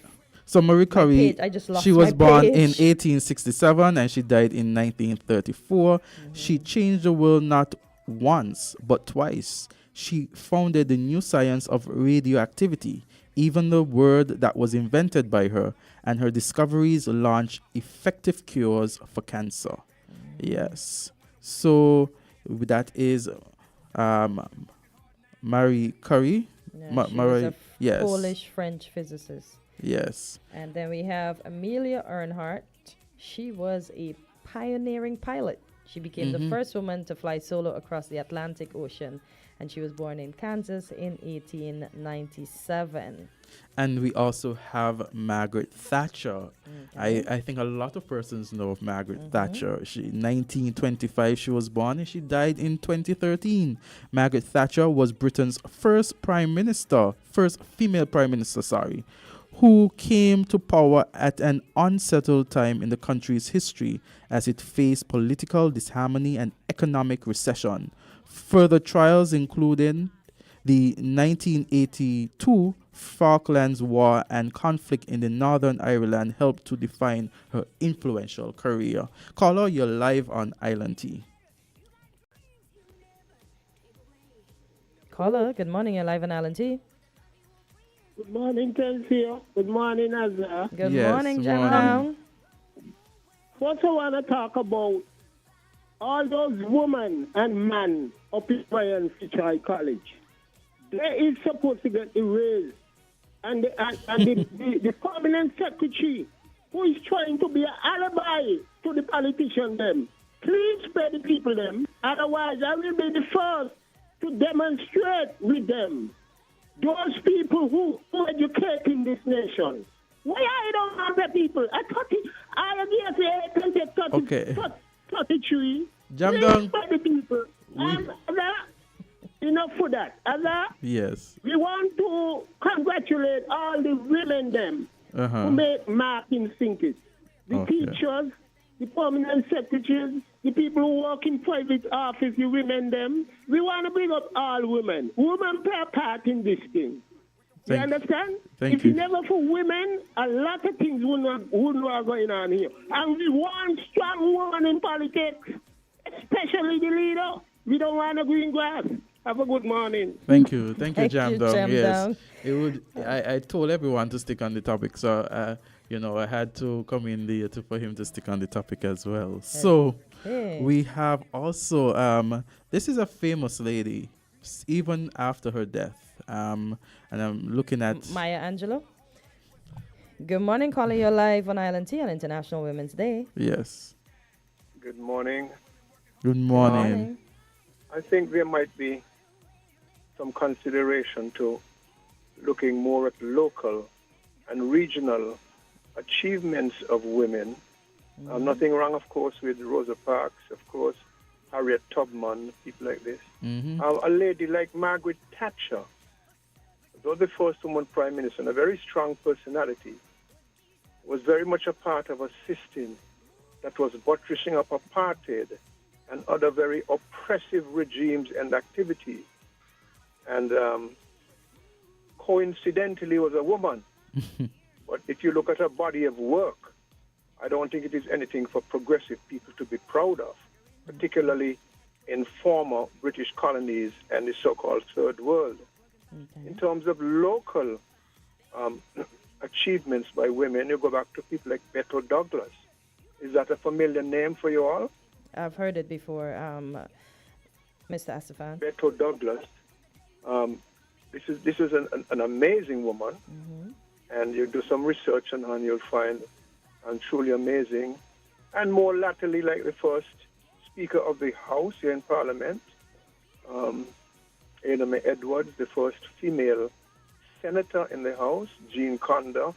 So Marie Curie,
page, I just lost
she was
my
born in
page.
1867 and she died in 1934. She changed the world not once but twice. She founded the new science of radioactivity, even the word that was invented by her, and her discoveries launched effective cures for cancer. Yes. So that is Marie Curie.
Yeah, she was
Marie,
a
yes.
Polish-French physicist.
Yes.
And then we have Amelia Earhart. She was a pioneering pilot. She became the first woman to fly solo across the Atlantic Ocean, and she was born in Kansas in 1897.
And we also have Margaret Thatcher. I think a lot of persons know of Margaret Thatcher. She 1925 she was born and she died in 2013. Margaret Thatcher was Britain's first female prime minister, who came to power at an unsettled time in the country's history as it faced political disharmony and economic recession. Further trials including the 1982 Falklands War and conflict in the Northern Ireland helped to define her influential career. Caller, you're live on Island T.
Caller, good morning. You're live on Island T.
Good morning, Kortensia. Good morning, Azard.
Good morning, Jam.
First, I want to talk about all those women and men up in Brian Fitzroy College. They is supposed to get erased. And the permanent secretary who is trying to be an alibi to the politician them, please spare the people them. Otherwise, I will be the first to demonstrate with them. Those people who educate in this nation. Why I don't have the people? I thought I guess 33.
Jump down.
The people. Enough for that.
Yes.
We want to congratulate all the women them who make mark in thinkers. The teachers, the permanent secretaries, the people who work in private office, the women them. We want to bring up all women. Women play a part in this thing. You understand?
Thank
if
you.
it's never for women, a lot of things wouldn't have going on here. And we want strong women in politics, especially the leader. We don't want a green grass. Have a good morning.
Thank you, Jam Dong.
Jam
Yes,
Dong.
it would. I told everyone to stick on the topic, so I had to come in there for him to stick on the topic as well. So we have also this is a famous lady, even after her death. And I'm looking at
Maya Angelou. Good morning, caller. You're live on Island T on International Women's Day.
Yes.
Good morning.
Good morning.
I think there might be some consideration to looking more at local and regional achievements of women. Nothing wrong, of course, with Rosa Parks, of course, Harriet Tubman, people like this. A lady like Margaret Thatcher, though the first woman prime minister and a very strong personality, was very much a part of a system that was buttressing up apartheid and other very oppressive regimes and activities. And coincidentally was a woman. But if you look at her body of work, I don't think it is anything for progressive people to be proud of, particularly in former British colonies and the so-called Third World. In terms of local achievements by women, you go back to people like Bethel Douglas. Is that a familiar name for you all?
I've heard it before, Mr. Asafan.
Bethel Douglas. This is an amazing woman, and you do some research on her and you'll find her truly amazing. And more latterly, like the first Speaker of the House here in Parliament, Ada Mae Edwards, the first female senator in the House, Jean Conda,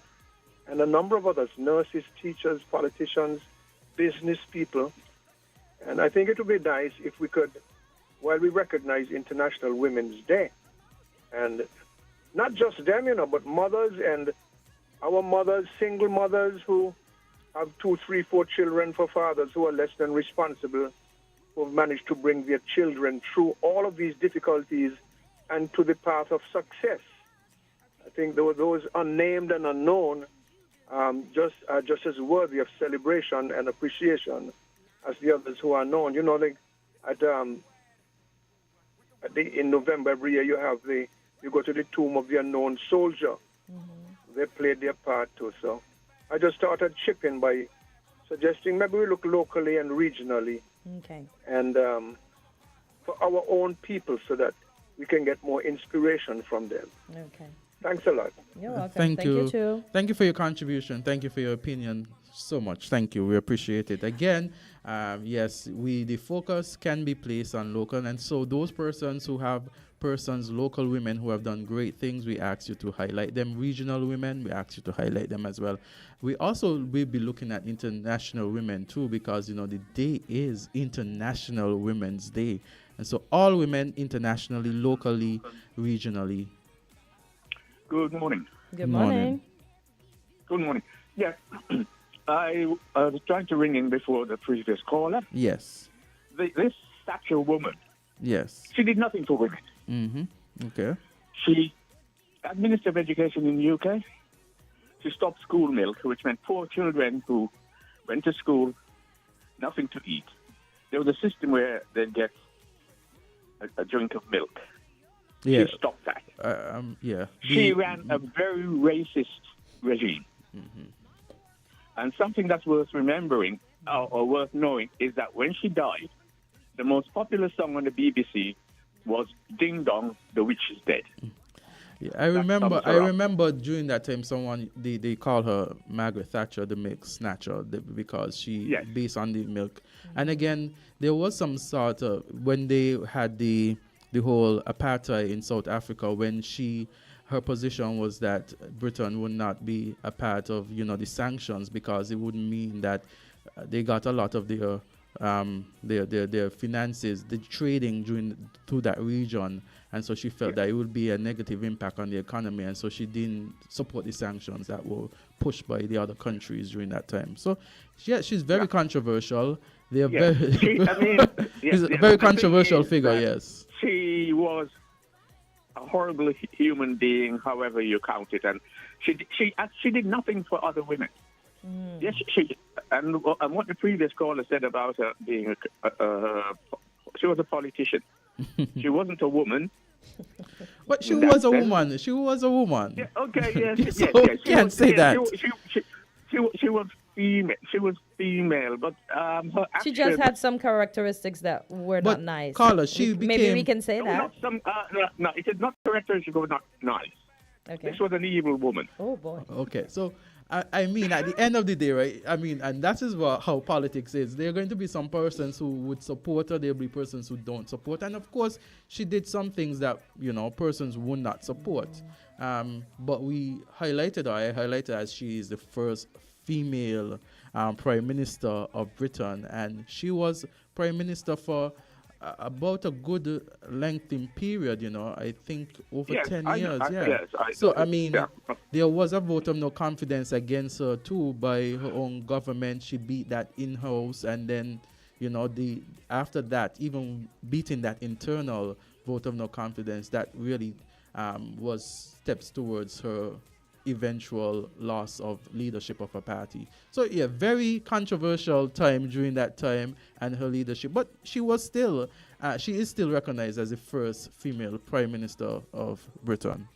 and a number of others, nurses, teachers, politicians, business people. And I think it would be nice if we could, while we recognize International Women's Day, and not just them, but mothers and our mothers, single mothers who have 2, 3, 4 children, for fathers who are less than responsible, who have managed to bring their children through all of these difficulties and to the path of success. I think those unnamed and unknown are just as worthy of celebration and appreciation as the others who are known. In November every year you go to the tomb of the unknown soldier. They played their part too. So I just started chipping by suggesting maybe we look locally and regionally, and for our own people, so that we can get more inspiration from them.
Okay.
Thanks a lot.
You're welcome.
Thank you.
You too.
Thank you for your contribution. Thank you for your opinion so much. Thank you. We appreciate it. Again, yes, the focus can be placed on local, and so those persons who have local women who have done great things, we ask you to highlight them. Regional women, we ask you to highlight them as well. We also will be looking at international women too, because the day is International Women's Day, and so all women internationally, locally, regionally.
Good morning.
Good morning.
Good morning. Yeah, I was trying to ring in before the previous caller.
Yes.
This Thatcher woman.
Yes.
She did nothing for women.
Mm-hmm. Okay.
She, as Minister of Education in the UK, she stopped school milk, which meant poor children who went to school, nothing to eat. There was a system where they'd get a drink of milk.
Yeah.
She stopped that.
Yeah.
She ran a very racist regime. And something that's worth remembering or worth knowing is that when she died, the most popular song on the BBC was "Ding Dong, the Witch is Dead."
Yeah, I remember during that time someone they call her Margaret Thatcher, the milk snatcher, because she based on the milk. And again, there was some sort of, when they had the whole apartheid in South Africa, when her position was that Britain would not be a part of the sanctions, because it would mean that they got a lot of their finances, the trading through that region, and so she felt that it would be a negative impact on the economy, and so she didn't support the sanctions that were pushed by the other countries during that time. So she's very controversial. They are she's a very controversial figure. Yes,
she was a horrible human being, however you count it, and she did nothing for other women. Yes, and what the previous caller said about her being she was a politician. She wasn't a woman.
But she was a woman. She was a woman.
Yeah, okay, yes,
so
yes.
Can't say that.
She was female. She was female, but her
she just had some characteristics that were not nice.
Carla,
maybe we can say that.
No, it is not characteristics were not nice.
Okay.
This was an evil woman.
Oh boy.
Okay, so I mean, at the end of the day, right? I mean, and that is how politics is. There are going to be some persons who would support her. There will be persons who don't support. And of course, she did some things that persons would not support. But I highlighted as she is the first female prime minister of Britain, and she was prime minister for about a good lengthy period, I think over 10 years. There was a vote of no confidence against her too by her own government. She beat that in-house, and then after that, even beating that internal vote of no confidence, that really was steps towards her eventual loss of leadership of her party. So yeah, very controversial time during that time and her leadership, but she is still recognized as the first female prime minister of Britain.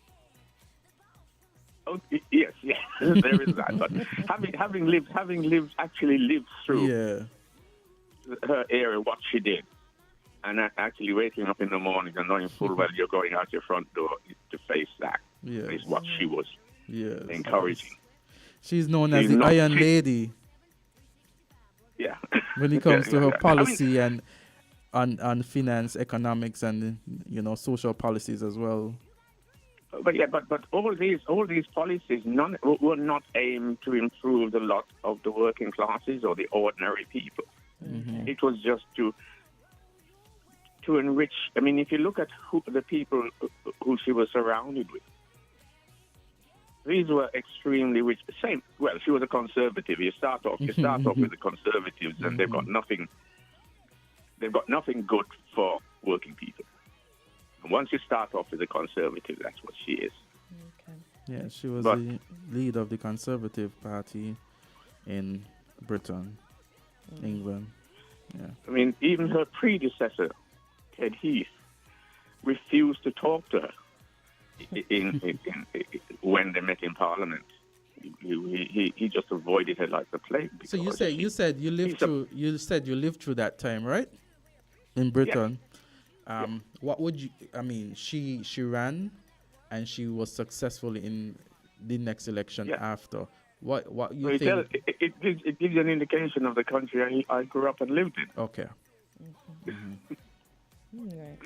Oh, yes, there is that. But having lived through her era, what she did, and actually waking up in the morning and knowing full well you're going out your front door to face that is what she was.
Yes.
Encouraging.
She's known as the Iron Lady.
Yeah.
When it comes to her policy and on finance, economics, and social policies as well.
But all these policies were not aimed to improve the lot of the working classes or the ordinary people.
Mm-hmm.
It was just to enrich. I mean, if you look at the people who she was surrounded with, these were extremely rich. Well, she was a conservative. You start off with the conservatives, and they've got nothing. They've got nothing good for working people. And once you start off with a conservative, that's what she is.
Yeah, she was the leader of the Conservative Party in Britain, England. Yeah.
I mean, even her predecessor, Ted Heath, refused to talk to her when they met in Parliament. He just avoided her like the plague.
So you said you lived through that time, right? In Britain.
Yeah.
What would you? I mean, she ran, and she was successful in the next election after. What you think?
It gives you an indication of the country I grew up and lived in.
Okay.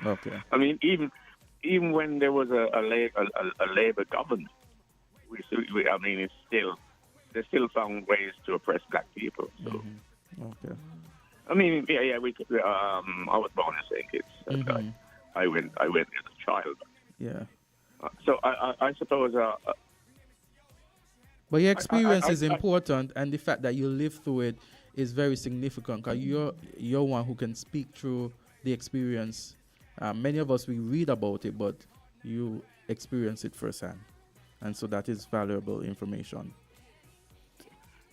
Okay.
I mean, even when there was a Labour government, they still found ways to oppress black people. So.
Okay.
I mean, I was born in St. Kitts. I went as a child.
Yeah.
So I suppose.
But your experience is important, and the fact that you lived through it is very significant. Because you're one who can speak through the experience. Many of us, we read about it, but you experience it firsthand, and so that is valuable information.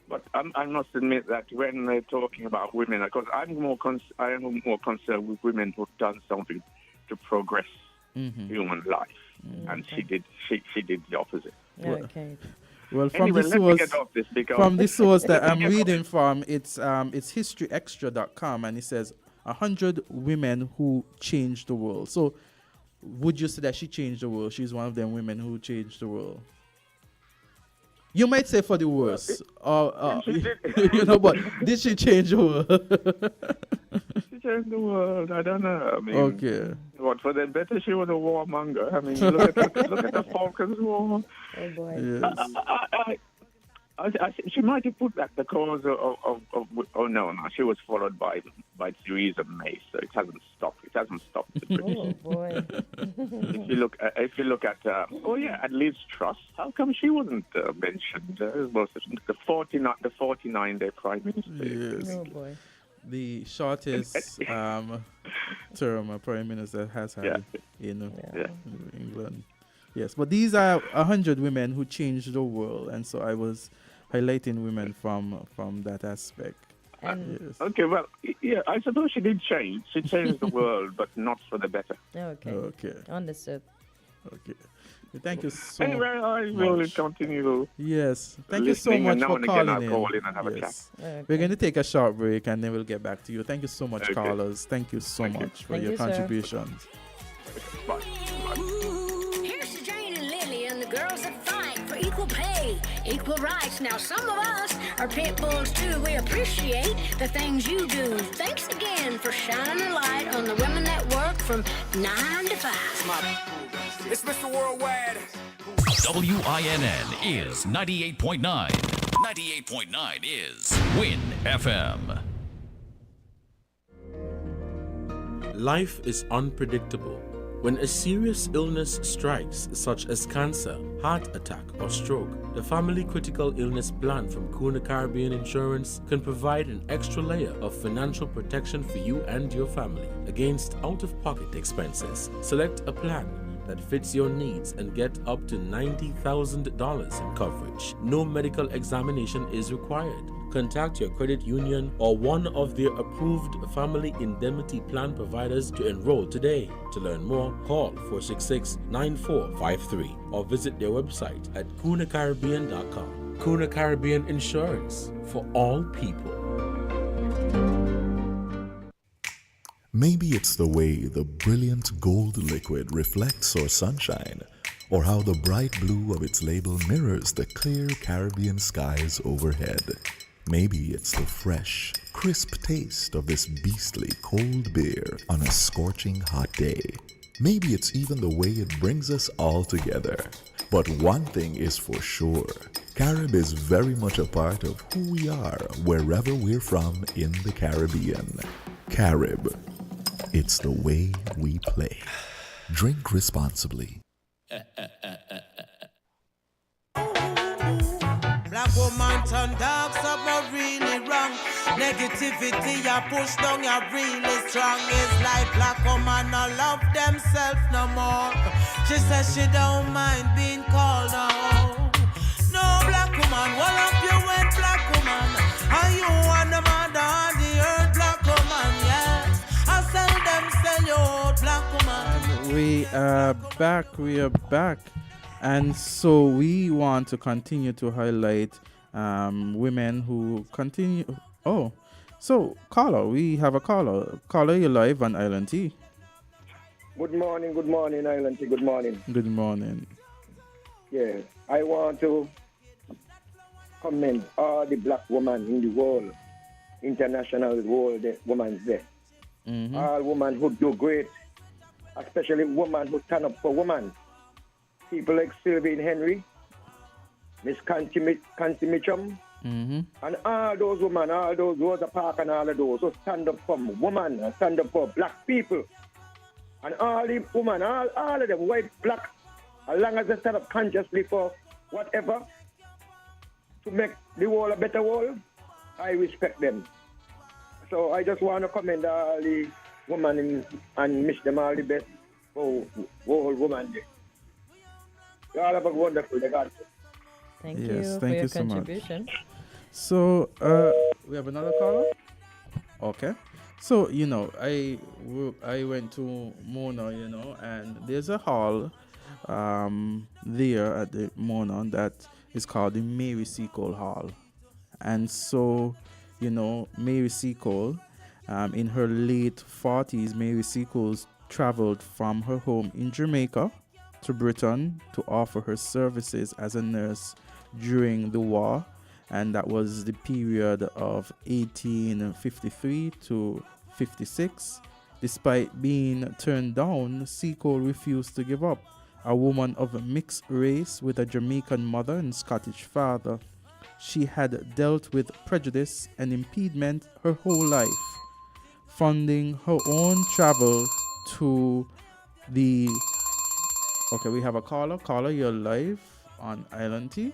But I must admit that when they're talking about women, because I am more concerned with women who've done something to progress human life, and she did the opposite.
Okay.
Well, from
anyway,
the source that I'm reading from, it's historyextra.com, and it says 100 women who changed the world. So, would you say that she changed the world? She's one of them women who changed the world. You might say for the worse, but did she change the world?
She changed the world. I don't know. I mean,
okay.
What for the better? She was a warmonger. I mean, look at the Falklands War.
Oh boy.
Yes.
She might have put that the cause of no, she was followed by Theresa May, so it hasn't stopped. It hasn't stopped the British.
Oh boy.
if you look at at Liz Truss, how come she wasn't mentioned? The 49-day prime minister.
Yes.
Oh boy.
The shortest term a prime minister has had in England. Yes, but these are 100 women who changed the world, and so I was highlighting women from that aspect. Yes.
Okay, well, yeah, I suppose she did change. She changed the world, but not for the better.
Okay. Understood.
Okay. Thank you so
much. Anyway, I will continue.
Yes. Thank you so much for calling in.
I'll call in and have a chat.
Okay. We're going to take a short break, and then we'll get back to you. Thank you so much, callers. Thank you so much for your contributions.
Bye.
Girls that fight for equal pay, equal rights. Now some of us are pit bulls too. We appreciate the things you do. Thanks again for shining a light on the women that work from 9 to 5.
It's Mr. Worldwide.
WINN is 98.9. 98.9 is WIN FM.
Life is unpredictable. When a serious illness strikes, such as cancer, heart attack, or stroke, the Family Critical Illness Plan from Kuna Caribbean Insurance can provide an extra layer of financial protection for you and your family against out-of-pocket expenses. Select a plan that fits your needs and get up to $90,000 in coverage. No medical examination is required. Contact your credit union or one of their approved family indemnity plan providers to enroll today. To learn more, call 466-9453 or visit their website at kunacaribbean.com. Kuna Caribbean Insurance, for all people.
Maybe it's the way the brilliant gold liquid reflects our sunshine, or how the bright blue of its label mirrors the clear Caribbean skies overhead. Maybe it's the fresh, crisp taste of this beastly cold beer on a scorching hot day. Maybe it's even the way it brings us all together. But one thing is for sure, Carib is very much a part of who we are wherever we're from in the Caribbean. Carib, it's the way we play. Drink responsibly.
Black woman turn dark, something really wrong. Negativity you push down, you really strong. It's like black woman no love themselves no more. She says she don't mind being called out. No black woman, what up you went black woman? Are you on the mother on the earth, black woman? Yes, I sell you out, black woman.
We are back. And so we want to continue to highlight women who continue. Oh, so caller, we have a caller. Caller, you're live on Island T.
Good morning, Island T. Good morning.
Good morning.
Yes, I want to commend all the black women in the world, international world, the women there.
Mm-hmm.
All women who do great, especially women who stand up for women. People like Sylvie Henry, Miss Carty Mitchum, and all those women, all those Rosa Parks and all of those who stand up for women and stand up for black people. And all the women, all of them, white, black, as long as they stand up consciously for whatever, to make the world a better world, I respect them. So I just want to commend all the women and wish them all the best for World Woman Day. You all have a wonderful day.
Thank you for your contribution.
So we have another caller. Okay. So I went to Mona, and there's a hall there at the Mona that is called the Mary Seacole Hall. And so Mary Seacole, in her late 40s, Mary Seacole traveled from her home in Jamaica to Britain to offer her services as a nurse during the war, and that was the period of 1853 to 56. Despite being turned down, Seacole refused to give up. A woman of a mixed race with a Jamaican mother and Scottish father, she had dealt with prejudice and impediment her whole life, funding her own travel to the... Okay, we have a caller. Caller, you're live on Island T.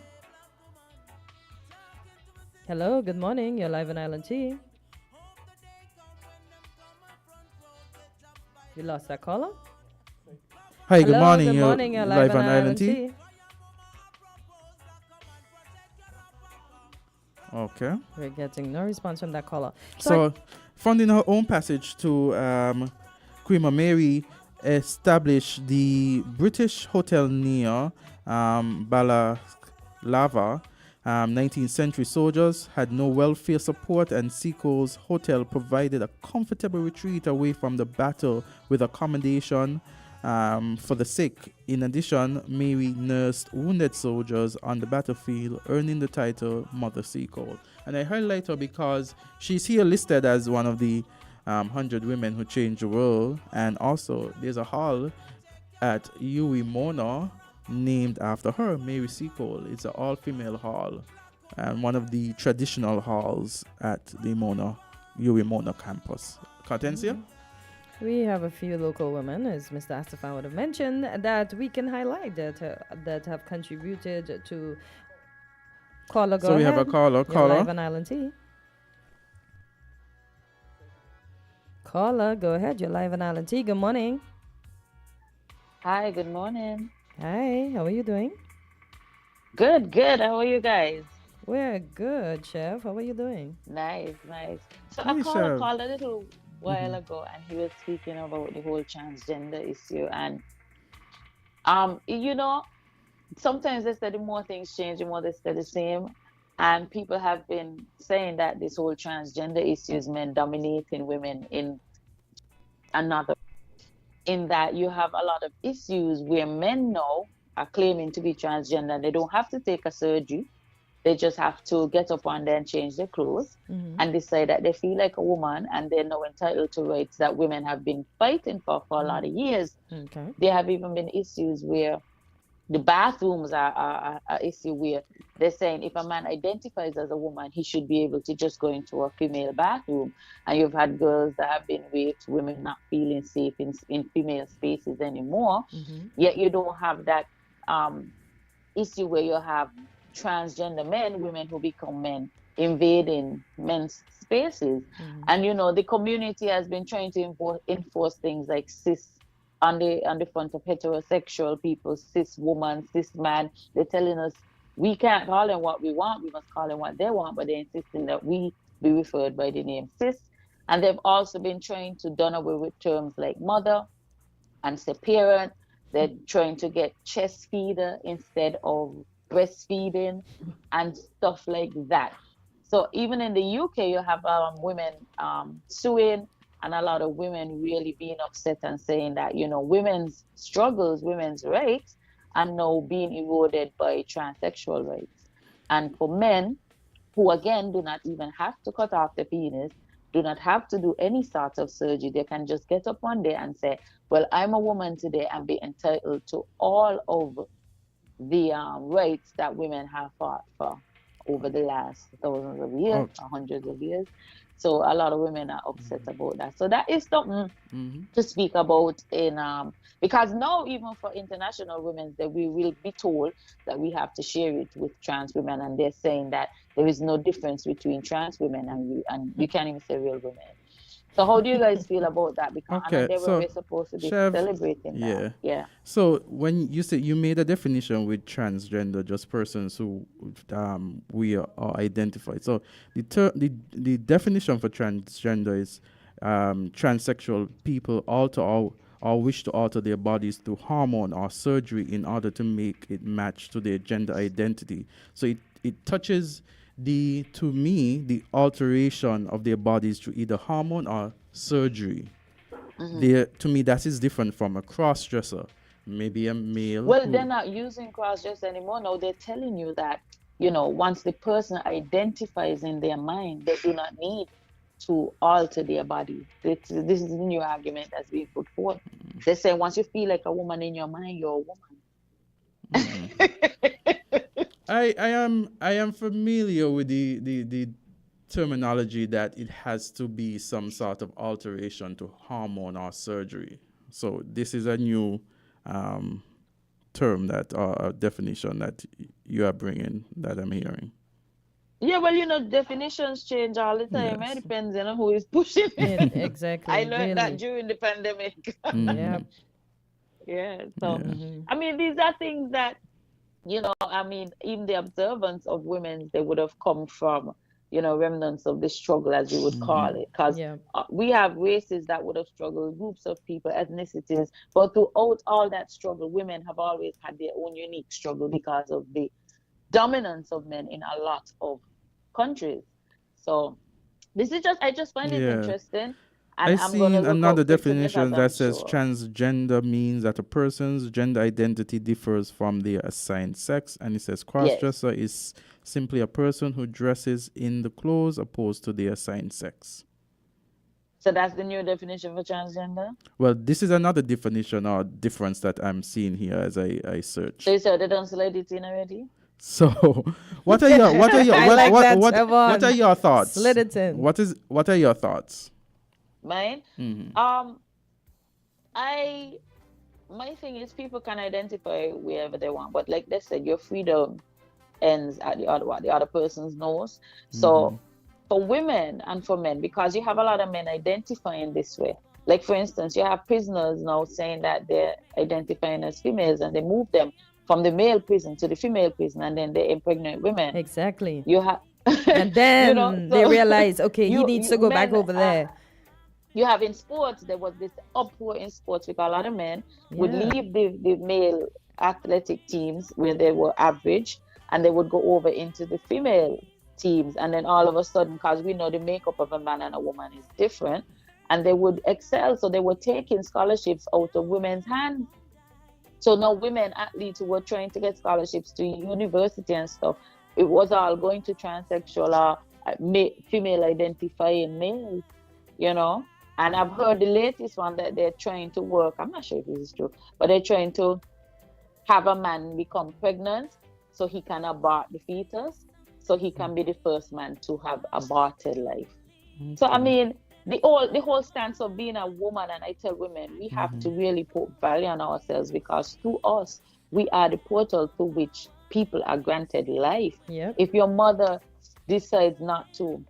Hello, good morning. You're live on Island T. We lost that caller.
Hi,
Hello,
good morning.
Good morning. You're live on Island T.
Okay.
We're getting no response from that caller.
So funding her own passage to Queen Mary established the British Hotel near Balaclava. 19th century soldiers had no welfare support, and Seacole's hotel provided a comfortable retreat away from the battle with accommodation for the sick. In addition, Mary nursed wounded soldiers on the battlefield, earning the title Mother Seacole. And I highlight her because she's here listed as one of the 100 women who changed the world. And also, there's a hall at Uwe Mona named after her, Mary Seacole. It's an all-female hall and one of the traditional halls at the Uwe Mona campus. Kortensia?
We have a few local women, as Mr. Astafan would have mentioned, that we can highlight that have contributed to caller. Go
so we
ahead.
have a caller.
You're
Caller.
live on Island T. Caller, go ahead. You're live on Island T. Good morning.
Hi, good morning.
Hi, how are you doing?
Good. How are you guys?
We're good, Chef. How are you doing?
Nice. So
Hi,
I
Chef.
called a little while ago, and he was speaking about the whole transgender issue. And sometimes they say the more things change, the more they stay the same. And people have been saying that this whole transgender issue is men dominating women in another. In that you have a lot of issues where men now are claiming to be transgender. They don't have to take a surgery. They just have to get up one day and change their clothes and decide that they feel like a woman, and they're now entitled to rights that women have been fighting for a lot of years.
Okay.
There have even been issues where the bathrooms are an issue where they're saying if a man identifies as a woman, he should be able to just go into a female bathroom. And you've had girls that have been raped, women not feeling safe in female spaces anymore. Yet you don't have that issue where you have transgender men, women who become men, invading men's spaces. And the community has been trying to enforce things like cis on the front of heterosexual people, cis woman, cis man. They're telling us we can't call them what we want, we must call them what they want, but they're insisting that we be referred by the name cis. And they've also been trying to done away with terms like mother and say parent. They're trying to get chest feeder instead of breastfeeding and stuff like that. So even in the UK, you have women suing, and a lot of women really being upset and saying that, women's struggles, women's rights are now being eroded by transsexual rights. And for men who, again, do not even have to cut off the penis, do not have to do any sort of surgery, they can just get up one day and say, well, I'm a woman today, and be entitled to all of the rights that women have fought for over the last thousands of years, or hundreds of years. So a lot of women are upset about that. So that is something to speak about because now even for international women, that we will be told that we have to share it with trans women, and they're saying that there is no difference between trans women and we can't even say real women. So how do you guys feel about that? Because we're supposed to be celebrating that. Yeah.
So when you say you made a definition with transgender, just persons who we are identified. So the definition for transgender is transsexual people alter or wish to alter their bodies through hormone or surgery in order to make it match to their gender identity. So it touches the alteration of their bodies through either hormone or surgery. To me, that is different from a cross-dresser, maybe a male.
Well, they're not using cross-dresser anymore. No, they're telling you that, once the person identifies in their mind, they do not need to alter their body. This is a new argument that's being put forth. They say once you feel like a woman in your mind, you're a woman.
I am familiar with the terminology that it has to be some sort of alteration to hormone or surgery. So this is a new term that or definition that you are bringing that I'm hearing.
Yeah, well, definitions change all the time. It depends on who is pushing it.
Exactly.
I learned that during the pandemic. Yeah. So, I mean, these are things that, in the observance of women, they would have come from, remnants of the struggle, as you would call it. Because we have races that would have struggled, groups of people, ethnicities. But throughout all that struggle, women have always had their own unique struggle because of the dominance of men in a lot of countries. So this is I just find it interesting. And
I've seen another definition that says transgender means that a person's gender identity differs from their assigned sex, and it says crossdresser is simply a person who dresses in the clothes opposed to their assigned sex.
So that's the new definition for transgender?
Well, this is another definition or difference that I'm seeing here as I search.
So you said they don't slide it in already?
So, what are your what are your thoughts?
Slid it in.
What are your thoughts?
Mine? My thing is people can identify wherever they want, but like they said, your freedom ends at the other person's nose. So for women and for men, because you have a lot of men identifying this way. Like for instance, you have prisoners now saying that they're identifying as females, and they move them from the male prison to the female prison, and then they impregnate women.
Exactly.
You have,
and then they realize, okay, he needs to go back over there.
You have in sports, there was this uproar in sports because a lot of men would leave the male athletic teams where they were average, and they would go over into the female teams. And then all of a sudden, because we know the makeup of a man and a woman is different, and they would excel. So they were taking scholarships out of women's hands. So now women athletes who were trying to get scholarships to university and stuff it was all going to transsexual or female identifying males, you know. And I've heard the latest one that they're trying to work, I'm not sure if this is true, but they're trying to have a man become pregnant so he can abort the fetus, so he can be the first man to have aborted life. Okay. So I mean, the whole stance of being a woman, and I tell women, we have to really put value on ourselves, because through us, we are the portal through which people are granted life.
Yep.
If your mother decides not to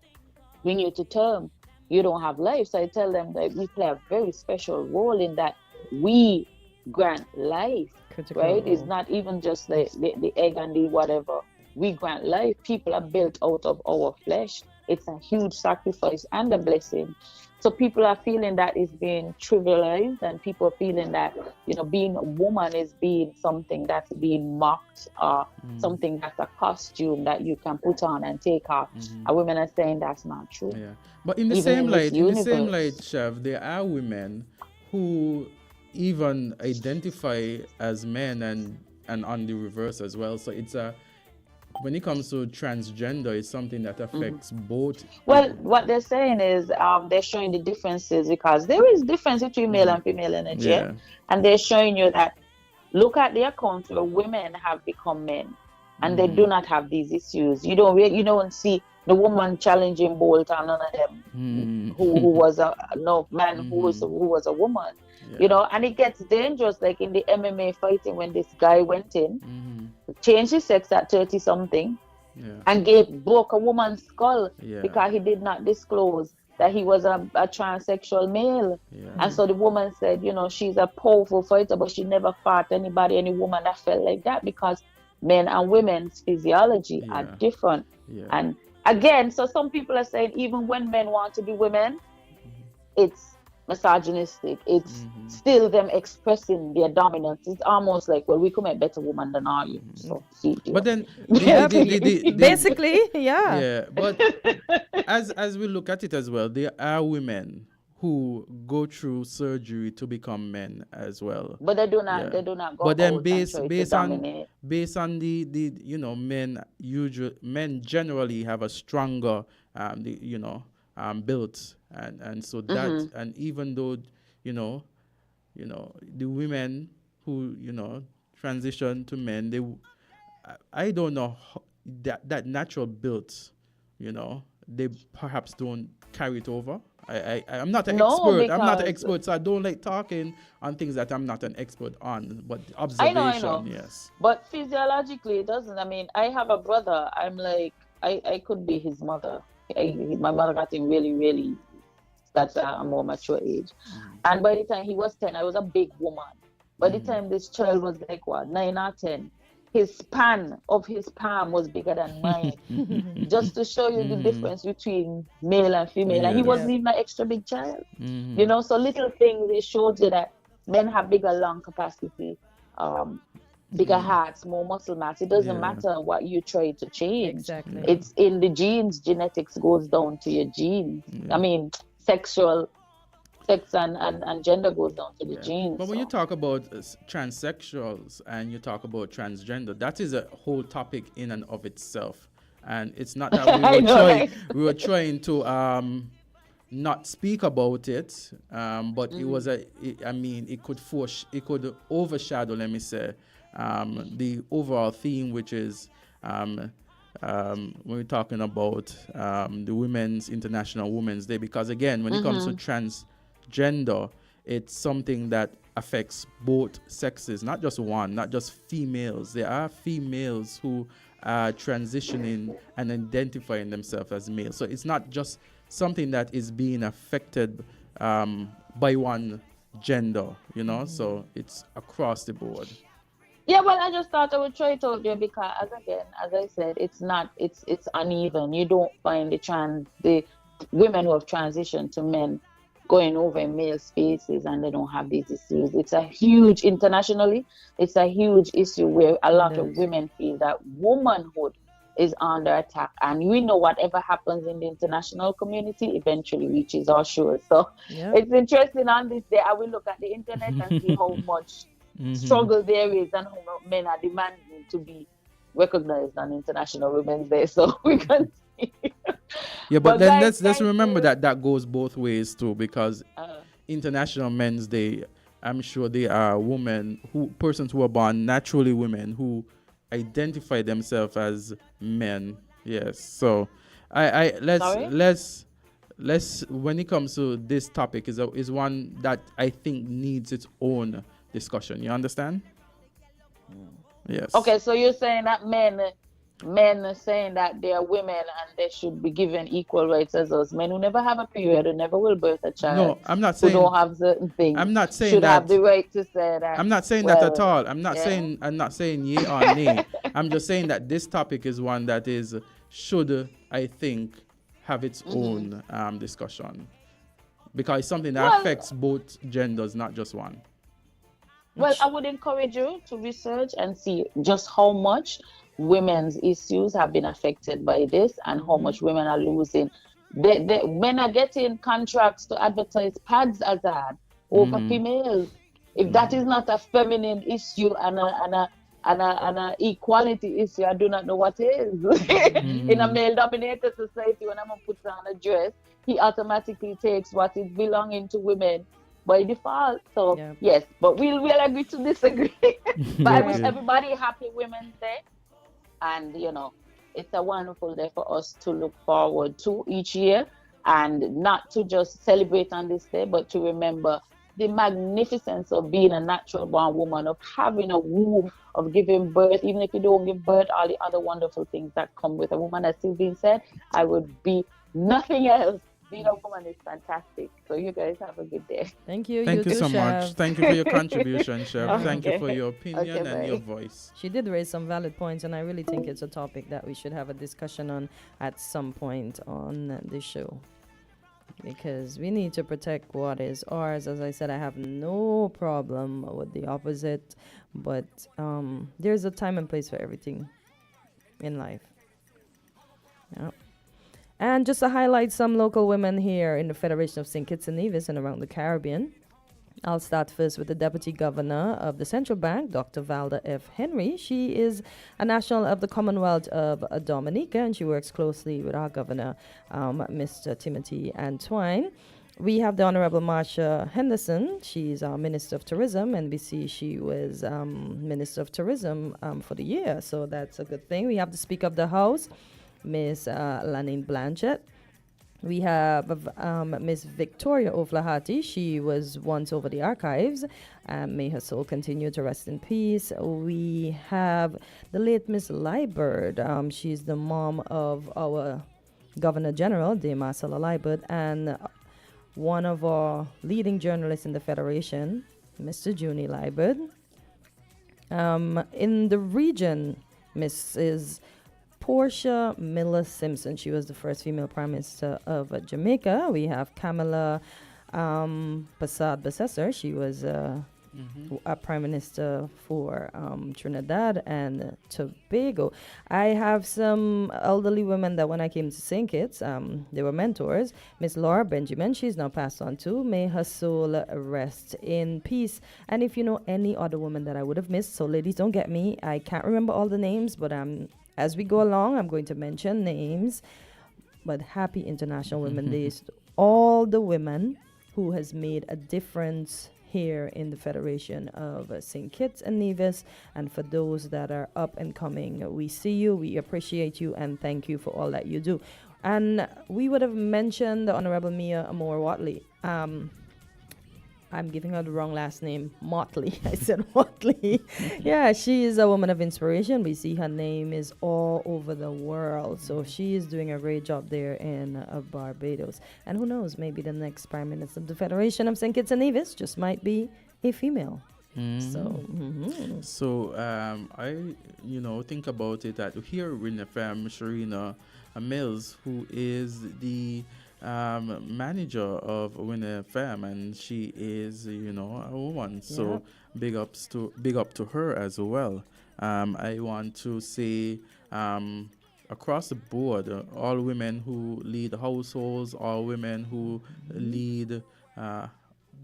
bring you to term, you don't have life. So I tell them that we play a very special role in that we grant life. Critical right? Role. It's not even just the egg and the whatever. We grant life. People are built out of our flesh. It's a huge sacrifice and a blessing. So people are feeling that it's being trivialized, and people are feeling that, you know, being a woman is being something that's being mocked, or something that's a costume that you can put on and take off. And women are saying that's not true.
Yeah. But in the same light, Chef, there are women who even identify as men and on the reverse as well. So it's when it comes to transgender, it's something that affects both.
Well, what they're saying is they're showing the differences, because there is difference between male and female energy. Yeah. And they're showing you that, look at the accounts where women have become men and they do not have these issues. You don't see the woman challenging Bolt or none of them who was a man who was a woman. Yeah. You know, and it gets dangerous, like in the MMA fighting, when this guy went in, changed his sex at 30-something, and broke a woman's skull because he did not disclose that he was a transsexual male. Yeah. And so the woman said, you know, she's a powerful fighter, but she never fought any woman that felt like that, because men and women's physiology are different. Yeah. And again, so some people are saying even when men want to be women, it's misogynistic. It's still them expressing their dominance. It's almost like, well, we could make better woman than are you. So,
but then
basically,
yeah. But as we look at it as well, there are women who go through surgery to become men as well.
But they do not. They do not go.
But then based on the you know, men generally have a stronger built, and so that, and even though you know the women who transition to men, I don't know that natural built, they perhaps don't carry it over. I'm not an expert. I'm not an expert, so I don't like talking on things that I'm not an expert on. But observation,
I know.
Yes.
But physiologically, it doesn't. I mean, I have a brother. I'm like, I could be his mother. My mother got him really, really at a more mature age. And by the time he was 10, I was a big woman. By the time this child was like, 9 or 10, his span of his palm was bigger than mine. Just to show you the difference between male and female. And he wasn't even an extra big child. So little things, it shows you that men have bigger lung capacity, bigger hearts, more muscle mass. It doesn't matter what you try to change.
Exactly.
It's in the genes. Genetics goes down to your genes. I mean, sex and gender goes down to the genes.
But when you talk about transsexuals and you talk about transgender, that is a whole topic in and of itself. And it's not that we were trying to not speak about it, but it was it could overshadow, let me say, the overall theme, which is when we're talking about the International Women's Day, because again, when it comes to transgender, it's something that affects both sexes, not just one, not just females. There are females who are transitioning and identifying themselves as male. So it's not just something that is being affected by one gender, so it's across the board.
Yeah, well, I just thought I would try it out there because, as I said, it's uneven. You don't find the women who have transitioned to men going over in male spaces and they don't have these issues. It's a huge, internationally, it's a huge issue where a lot of women feel that womanhood is under attack. And we know whatever happens in the international community eventually reaches our shores. So it's interesting on this day, I will look at the internet and see how much struggle there is and how men are demanding to be recognized on International Women's Day. So we can see.
Yeah, but then
guys,
let's
thank
remember
you.
that goes both ways too, because International Men's Day, I'm sure there are persons who are born naturally women who identify themselves as men. Yes. So let's when it comes to this topic is one that I think needs its own discussion. You understand? Yes.
Okay, so you're saying that men are saying that they are women and they should be given equal rights as us. Men who never have a period, who never will birth a child.
No, I'm not saying
who don't have certain things.
I'm not saying
should
that
have the right to say that.
I'm not saying that at all. I'm not saying yea or nay. I'm just saying that this topic is one that should, I think, have its own discussion, because it's something that affects both genders, not just one.
Well, I would encourage you to research and see just how much women's issues have been affected by this and how much women are losing. Men are getting contracts to advertise pads, Azard, over females. If that is not a feminine issue and a equality issue, I do not know what is. In a male-dominated society, when a man puts on a dress, he automatically takes what is belonging to women by default. So yes, but we'll agree to disagree. But I wish everybody happy Women's Day, and it's a wonderful day for us to look forward to each year, and not to just celebrate on this day, but to remember the magnificence of being a natural born woman, of having a womb, of giving birth. Even if you don't give birth, all the other wonderful things that come with a woman. As still being said, I would be nothing else. Being a woman is fantastic. So you guys have a good day.
Thank you.
Thank you so
Chef.
much. Thank you for your contribution, Chef.
Okay.
Thank you for your opinion and your voice.
She did raise some valid points, and I really think it's a topic that we should have a discussion on at some point on the show, because we need to protect what is ours. As I said, I have no problem with the opposite, but there's a time and place for everything in life. Yeah. And just to highlight some local women here in the Federation of St. Kitts and Nevis and around the Caribbean, I'll start first with the Deputy Governor of the Central Bank, Dr. Valda F. Henry. She is a national of the Commonwealth of Dominica, and she works closely with our Governor, Mr. Timothy Antwine. We have the Honorable Marsha Henderson. She's our Minister of Tourism, and we see she was Minister of Tourism for the year, so that's a good thing. We have the Speaker of the House, Miss Lanine Blanchett. We have Miss Victoria O'Flaherty. She was once over the archives. May her soul continue to rest in peace. We have the late Miss Liebert. She's the mom of our Governor General, Dame Marcella Liebert, and one of our leading journalists in the Federation, Mr. Junie Liebert. In the region, Mrs. Portia Miller Simpson. She was the first female prime minister of Jamaica. We have Kamala Bassad Bassessor. She was a prime minister for Trinidad and Tobago. I have some elderly women that when I came to St. Kitts, they were mentors. Miss Laura Benjamin, she's now passed on too. May her soul rest in peace. And if you know any other woman that I would have missed, so ladies, don't get me. I can't remember all the names, but as we go along, I'm going to mention names. But happy International Women's Day to all the women who has made a difference here in the Federation of St. Kitts and Nevis. And for those that are up and coming, we see you, we appreciate you, and thank you for all that you do. And we would have mentioned the Honorable Mia Amor Watley. I'm giving her the wrong last name, Motley. I said Motley. Yeah, she is a woman of inspiration. We see her name is all over the world. So she is doing a great job there in Barbados. And who knows, maybe the next Prime Minister of the Federation of St. Kitts and Nevis just might be a female.
So I think about it that here in the firm, Sharina Mills, who is the manager of WINNMedia Family, and she is a woman, so big up to her as well. I want to say across the board, all women who lead households, all women who lead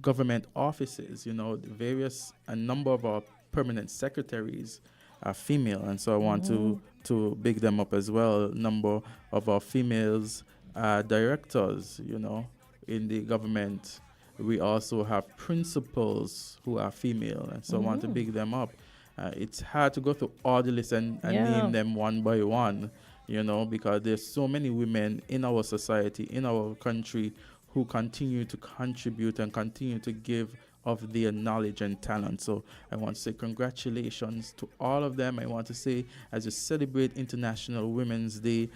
government offices, a number of our permanent secretaries, are female, and so I want to big them up as well. Number of our females directors, in the government. We also have principals who are female, and so I want to big them up. It's hard to go through all the lists and name them one by one, because there's so many women in our society, in our country, who continue to contribute and continue to give of their knowledge and talent. So I want to say congratulations to all of them. I want to say, as you celebrate International Women's Day,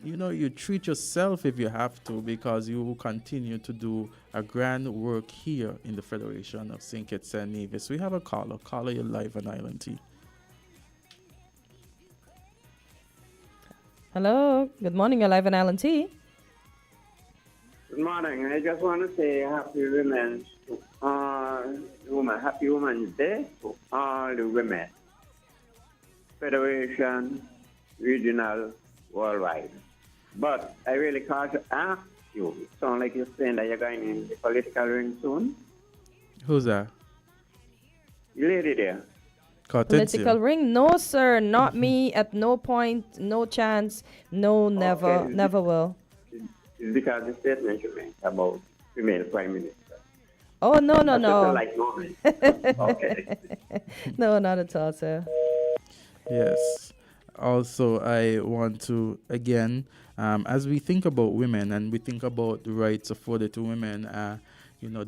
you treat yourself if you have to, because you will continue to do a grand work here in the Federation of St. Kitts and Nevis. We have a caller. Caller, you're live on Island T.
Hello. Good morning. You're live on Island T.
Good morning. I just want to say happy women to all women. Happy Women's Day to all the women. Federation, regional, worldwide. But I really called to ask you. It sounds like you're saying that you're going in the political ring soon.
Who's that?
The lady there.
Kortensia.
Political ring? No, sir. Not me. At no point. No chance. No, never.
Okay.
Never will.
It's because the statement you made about female prime minister.
Oh, no.
Like moment. Okay.
No, not at all, sir.
Yes. Also, I want to, again, as we think about women and we think about the rights afforded to women,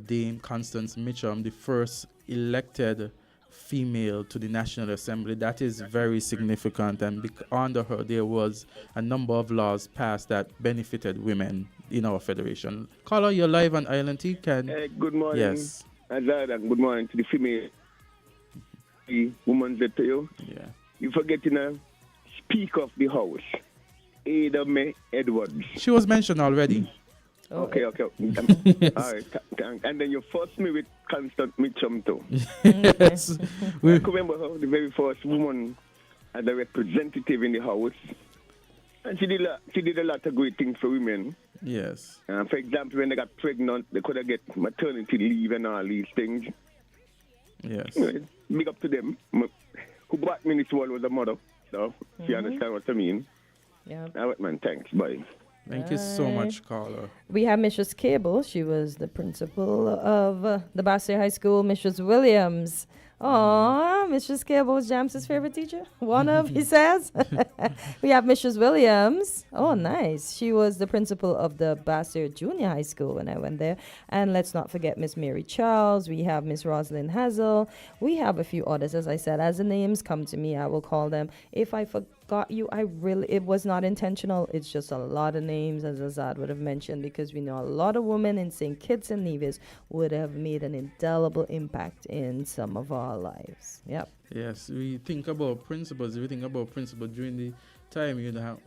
Dame Constance Mitchum, the first elected female to the National Assembly, that is very significant. And under her, there was a number of laws passed that benefited women in our federation. Caller, you're live on Island T.
Good morning.
Yes.
Azard, and good morning to the female woman's to you.
Yeah.
You forgetting to speak of the house, Ada May Edwards.
She was mentioned already.
Okay.
Yes.
All right. And then you forced me with Constant Mitchum too.
Yes.
I remember her, the very first woman as a representative in the house. And she did a lot of great things for women.
Yes.
For example, when they got pregnant, they could have get maternity leave and all these things.
Yes.
Big up to them. Who brought me in this world was a mother. So, if you understand what I mean.
Yeah.
All right, man. Thanks. Bye.
Thank you so much, caller.
We have Mrs. Cable. She was the principal of the Bassett High School. Mrs. Williams. Oh, Mrs. Cable was James's favorite teacher. One of, he says. We have Mrs. Williams. Oh, nice. She was the principal of the Bassett Junior High School when I went there. And let's not forget Miss Mary Charles. We have Miss Rosalind Hazel. We have a few others. As I said, as the names come to me, I will call them. If I forgot you, it was not intentional. It's just a lot of names, as Azad would have mentioned, because we know a lot of women in St. Kitts and Nevis would have made an indelible impact in some of our lives. Yep.
Yes, we think about principals. We think about principal during the time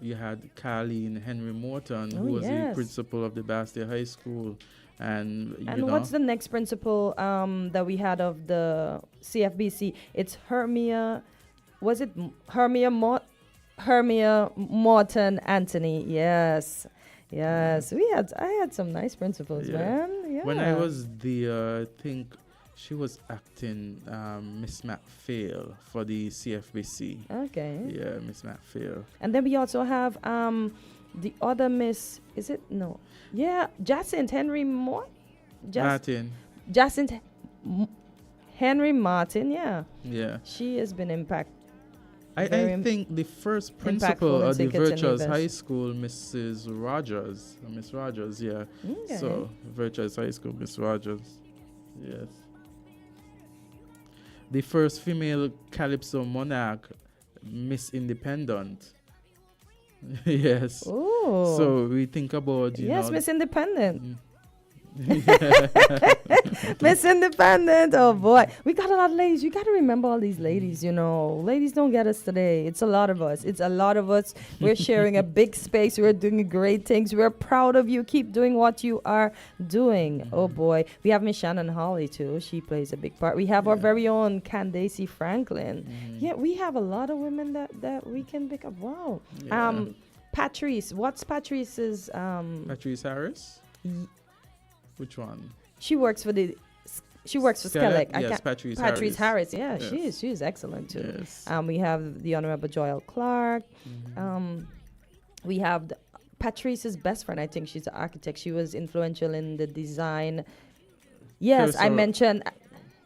you had Carly and Henry Morton, who was the principal of the Bassett High School. And
what's the next principal that we had of the CFBC? It's Hermia. Was it Hermia Morton Anthony? Yes. I had some nice principals, man. Yeah.
When I was I think she was acting Miss MacPhail for the CFBC.
Okay.
Yeah, Miss MacPhail.
And then we also have the other Miss. Is it no? Yeah, Jacinth Henry
Martin.
Jacinth Henry Martin. Yeah.
Yeah.
She has been impacted.
I think the first principal of the Virtuous High School, Miss Rogers, yeah.
Okay.
So, Virtuous High School, Miss Rogers, yes. The first female Calypso monarch, Miss Independent. Yes.
Ooh.
So, we think about,
Miss Independent. Miss Independent. Oh boy, we got a lot of ladies. You got to remember all these ladies. Ladies don't get us today. It's a lot of us. We're sharing a big space. We're doing great things. We're proud of you. Keep doing what you are doing. Oh boy, we have Miss Shannon Holly too. She plays a big part. We have our very own Candace Franklin. Yeah, we have a lot of women that we can pick up. Wow.
Yeah.
Patrice. What's Patrice's?
Patrice Harris. Which one?
She works for the She works for Skellig.
Yes,
Patrice Harris. Yeah, yes. She is excellent too.
Yes.
We have the Honorable Joel Clark. We have Patrice's best friend. I think she's an architect. She was influential in the design. Yes, I mentioned.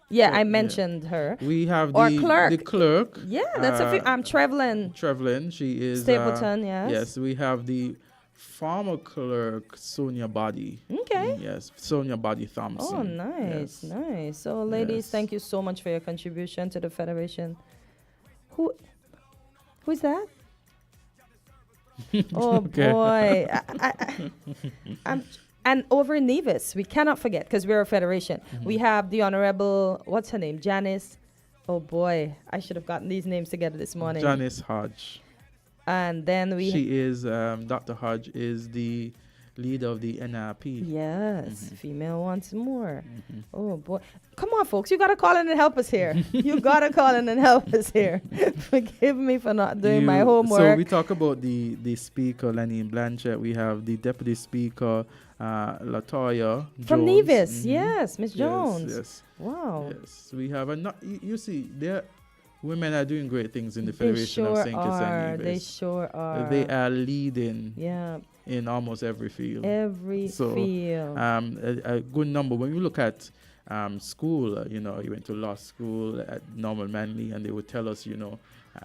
Yeah, I mentioned her.
We have
Clerk.
The clerk.
Yeah, that's Trevlin.
Trevlin, she is
Stapleton. Yes.
Yes, we have the former clerk Sonia Body.
Okay.
Yes, Sonia Body Thompson.
Oh, nice, nice. So, ladies, thank you so much for your contribution to the Federation. Who's that? Oh boy. And over in Nevis, we cannot forget, because we're a federation. We have the Honorable, what's her name? Janice. Oh boy, I should have gotten these names together this morning.
Janice Hodge.
And then
she is, Dr. Hodge is the leader of the NRP.
Yes, female wants more. Oh boy. Come on, folks, you got to call in and help us here. You got to call in and help us here. Forgive me for not doing my homework.
So we talk about the speaker, Lenny Blanchett. We have the deputy speaker, Latoya
from
Jones.
Nevis. Yes, Miss Jones.
Yes.
Wow.
Yes, we have you see, there women are doing great things in the Federation of St. Kitts and Nevis.
They sure are.
They are leading.
Yeah.
In almost every field.
Field.
A good number. When you look at school, you went to law school at Normal Manley, and they would tell us,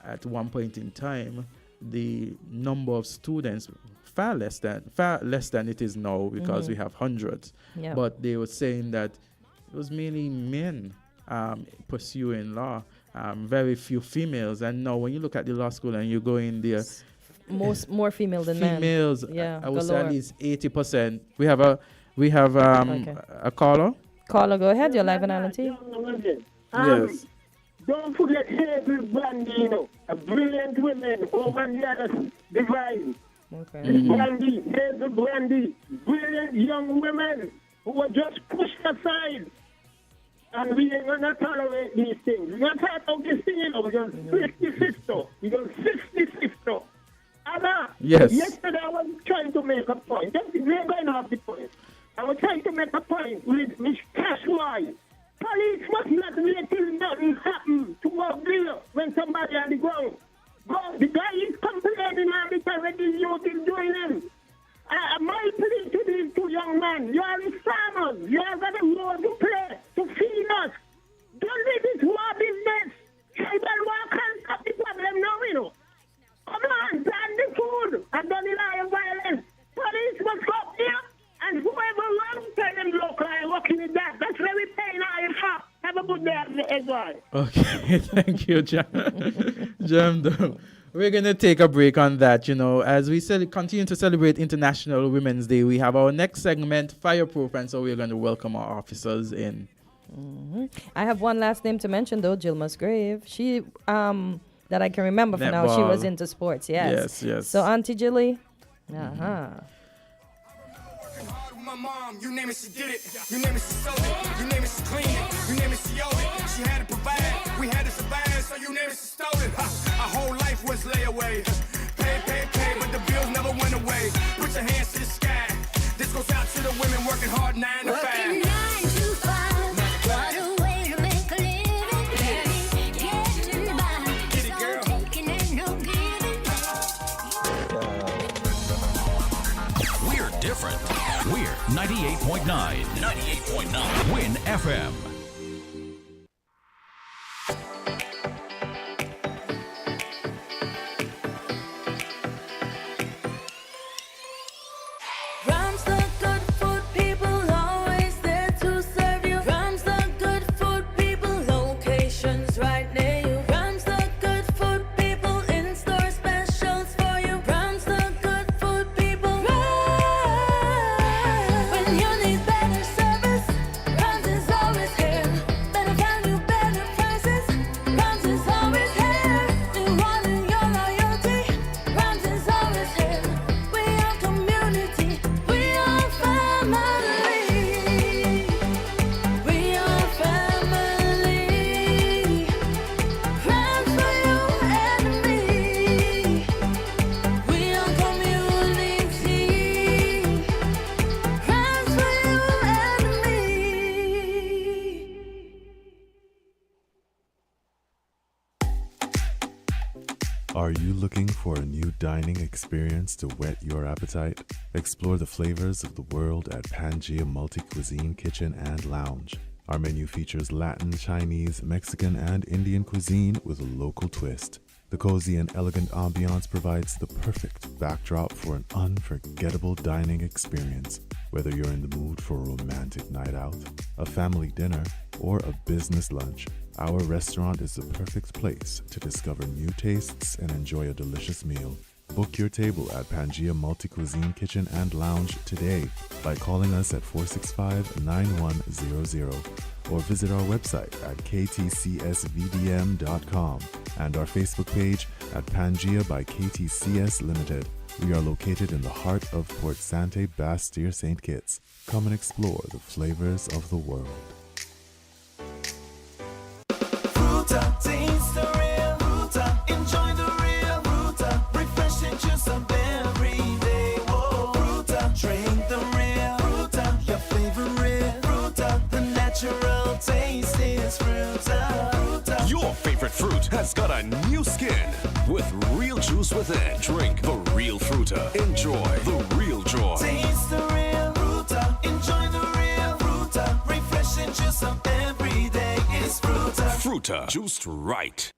at one point in time, the number of students far less than it is now, because we have hundreds.
Yeah.
But they were saying that it was mainly men pursuing law, very few females. And now when you look at the law school and you go in there,
more female than men.
Females,
yeah,
I would say at least 80%. We have a caller.
Caller, go ahead. You're live on Island T.
Yes.
Don't forget Hazel Brandy, a brilliant woman over the other divine.
Okay.
Hazel Brandy, brilliant young women who were just pushed aside. And we ain't gonna tolerate these things. We're gonna talk about this thing, we're gonna 50-50. We're gonna 60-50. Anna,
yes.
Yesterday I was trying to make a point. We're going to have the point. I was trying to make a point with Miss Cashway. Police must not wait till nothing happens to go there when somebody on the ground. But the guy is complaining all the time when the youth is doing him. My plea to these two young men, you are the farmers. You have got a role to play to feed us. Don't leave this war business. Tribal war can't stop the problem now, Come on, ban the food and don't rely on violence. Police must go up there, and whoever runs, tell them, look, I'm working with that. That's where we're paying our for. Have a good day, Azard.
Okay, thank you, Jam. We're going to take a break on that, as we continue to celebrate International Women's Day. We have our next segment, Fireproof, and so we're going to welcome our officers in.
I have one last name to mention, though, Jill Musgrave. She, that I can remember for now, she was into sports, yes.
Yes.
So, Auntie Jilly?
My mom, you name it, she did it. You name it, she sold it. You name it, she cleaned it. You name it, she owed it. She had to provide. We had to survive, so you name it, she stole it. Our whole life was layaway. Pay, but the bills never went away. Put your hands to the sky. This goes out to the women working hard 9 to 5.
Working 9 to 5. What a way to make a living. Getting by.
Get it, girl.
No taking and no giving.
We're different. We're 98.9. 98.9. Win FM.
Rams the good food people, always there to serve you. Rams the good food people, locations right near you. Rams the good food people, in-store specials for you. Rams the good food people. When you need better service, Rams is always here.
Are you looking for a new dining experience to whet your appetite? Explore the flavors of the world at Pangea Multi-Cuisine Kitchen and Lounge. Our menu features Latin, Chinese, Mexican, and Indian cuisine with a local twist. The cozy and elegant ambiance provides the perfect backdrop for an unforgettable dining experience. Whether you're in the mood for a romantic night out, a family dinner, or a business lunch, our restaurant is the perfect place to discover new tastes and enjoy a delicious meal. Book your table at Pangea Multi-Cuisine Kitchen and Lounge today by calling us at 465-9100 or visit our website at ktcsvdm.com and our Facebook page at Pangea by KTCS Limited. We are located in the heart of Port Sante Bastille St. Kitts. Come and explore the flavors of the world.
Fruta, taste the real Fruta, enjoy the real Fruta, refreshing juice of every day. Whoa, Fruta, drink the real Fruta, your favorite Fruta, the natural taste is Fruta. Fruta.
Your favorite fruit has got a new skin with real juice within. Drink the real Fruta. Enjoy the real joy.
Taste the real Fruta, enjoy the real Fruta, refreshing juice of every day is Fruta.
Fruta, juiced right.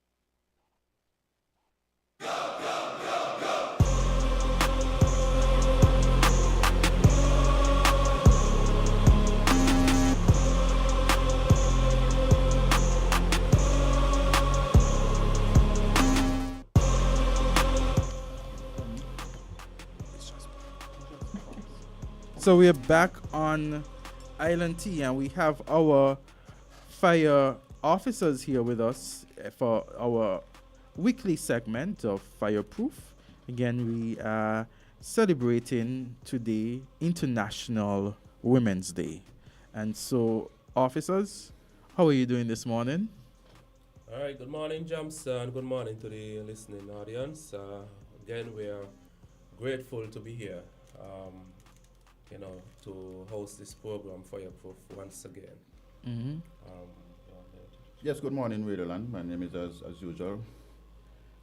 So we are back on Island T, and we have our fire officers here with us for our weekly segment of Fireproof. Again, we are celebrating today International Women's Day. And so, officers, how are you doing this morning?
All right, good morning, Jams, and good morning to the listening audience. Again, we are grateful to be here. To host this program for you once again.
Mm-hmm.
Yes, good morning, Radioland. My name is, as usual,